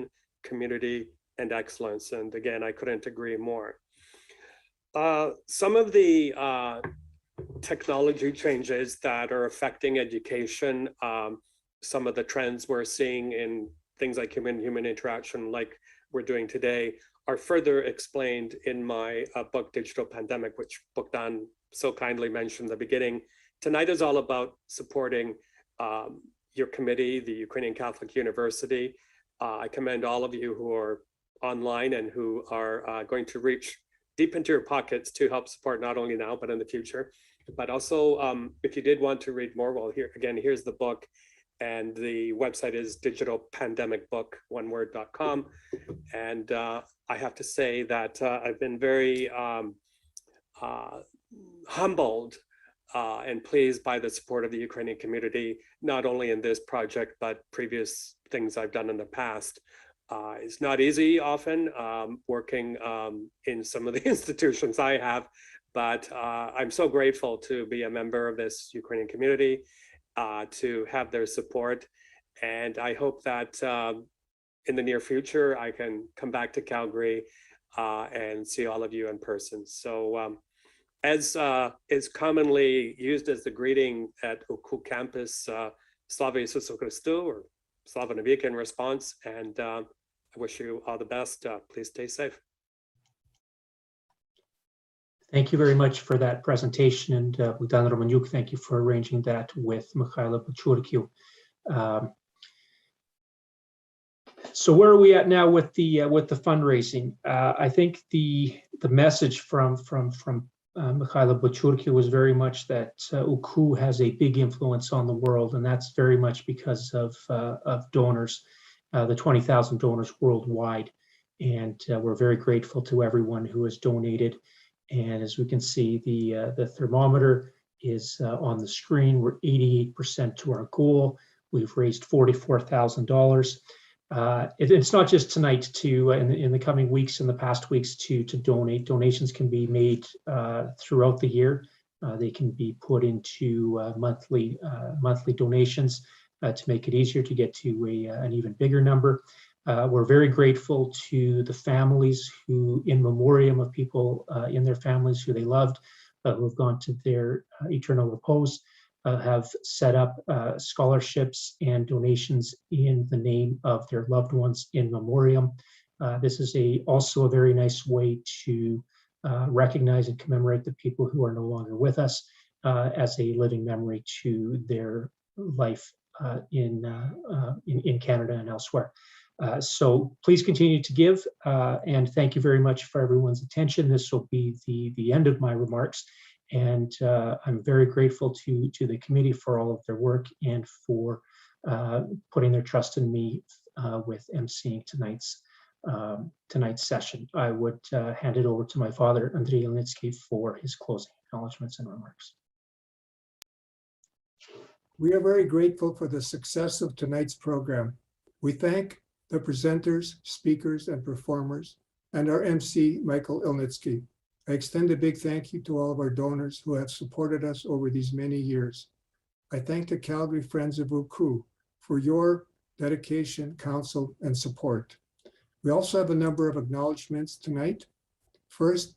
community, and excellence." And again, I couldn't agree more. Some of the technology changes that are affecting education, some of the trends we're seeing in things like human interaction, like we're doing today, are further explained in my book, Digital Pandemic, which Book Dan so kindly mentioned in the beginning. Tonight is all about supporting your committee, the Ukrainian Catholic University. I commend all of you who are online and who are going to reach deep into your pockets to help support not only now, but in the future. But also, if you did want to read more, well, here's the book. And the website is digitalpandemicbook.com. And I have to say that I've been very humbled and pleased by the support of the Ukrainian community, not only in this project, but previous things I've done in the past. It's not easy often working in some of the institutions I have, but I'm so grateful to be a member of this Ukrainian community, to have their support. And I hope that in the near future, I can come back to Calgary and see all of you in person. So as is commonly used as the greeting at UCU campus, Slava Isusu Christu, or Slava Navika in response, and I wish you all the best. Please stay safe. Thank you very much for that presentation, and Bogdan Romaniuk, thank you for arranging that with Mikhailo Bachurkiw. So where are we at now with the fundraising? I think the message from Mikhailo Bachurkiw was very much that UCU has a big influence on the world, and that's very much because of donors, the 20,000 donors worldwide, and we're very grateful to everyone who has donated. And as we can see, the thermometer is on the screen. We're 88% to our goal. We've raised $44,000. It's not just tonight. In the coming weeks, in the past weeks, to donate. Donations can be made throughout the year. They can be put into monthly donations to make it easier to get to an even bigger number. We're very grateful to the families who, in memoriam of people in their families who they loved, who have gone to their eternal repose, have set up scholarships and donations in the name of their loved ones in memoriam. This is also a very nice way to recognize and commemorate the people who are no longer with us as a living memory to their life in Canada and elsewhere. So please continue to give, and thank you very much for everyone's attention. This will be the end of my remarks, and I'm very grateful to the committee for all of their work and for putting their trust in me with emceeing tonight's session. I would hand it over to my father, Andrei Ilnitsky, for his closing acknowledgements and remarks. We are very grateful for the success of tonight's program. We thank the presenters, speakers, and performers, and our MC, Michael Ilnitsky. I extend a big thank you to all of our donors who have supported us over these many years. I thank the Calgary Friends of UCU for your dedication, counsel, and support. We also have a number of acknowledgements tonight. First,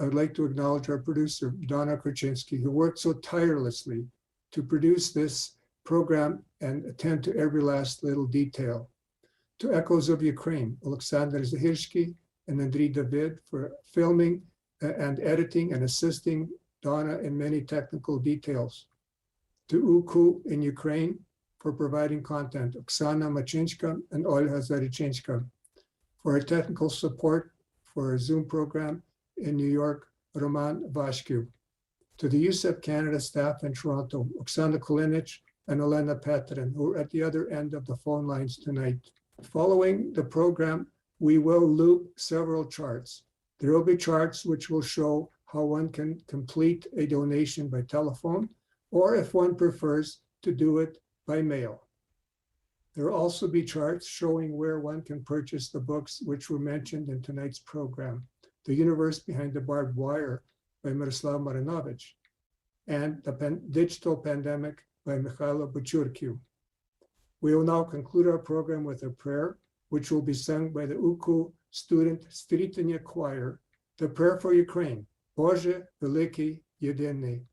I would like to acknowledge our producer, Donna Kraczynski, who worked so tirelessly to produce this program and attend to every last little detail. To Echoes of Ukraine, Alexander Zahirsky and Andriy David for filming and editing and assisting Donna in many technical details. To UCU in Ukraine for providing content, Oksana Machinska and Olga Zarichinska. For our technical support for our Zoom program in New York, Roman Vashkiw. To the UCEF Canada staff in Toronto, Oksana Kulinich and Elena Petrin, who are at the other end of the phone lines tonight. Following the program, we will loop several charts. There will be charts which will show how one can complete a donation by telephone, or if one prefers to do it by mail. There will also be charts showing where one can purchase the books which were mentioned in tonight's program. The Universe Behind the Barbed Wire by Miroslav Marinovich, and The Digital Pandemic by Mikhailo Bachurkiw. We will now conclude our program with a prayer, which will be sung by the UCU Student Stritanya Choir, the prayer for Ukraine, Boże Великий Єдиний.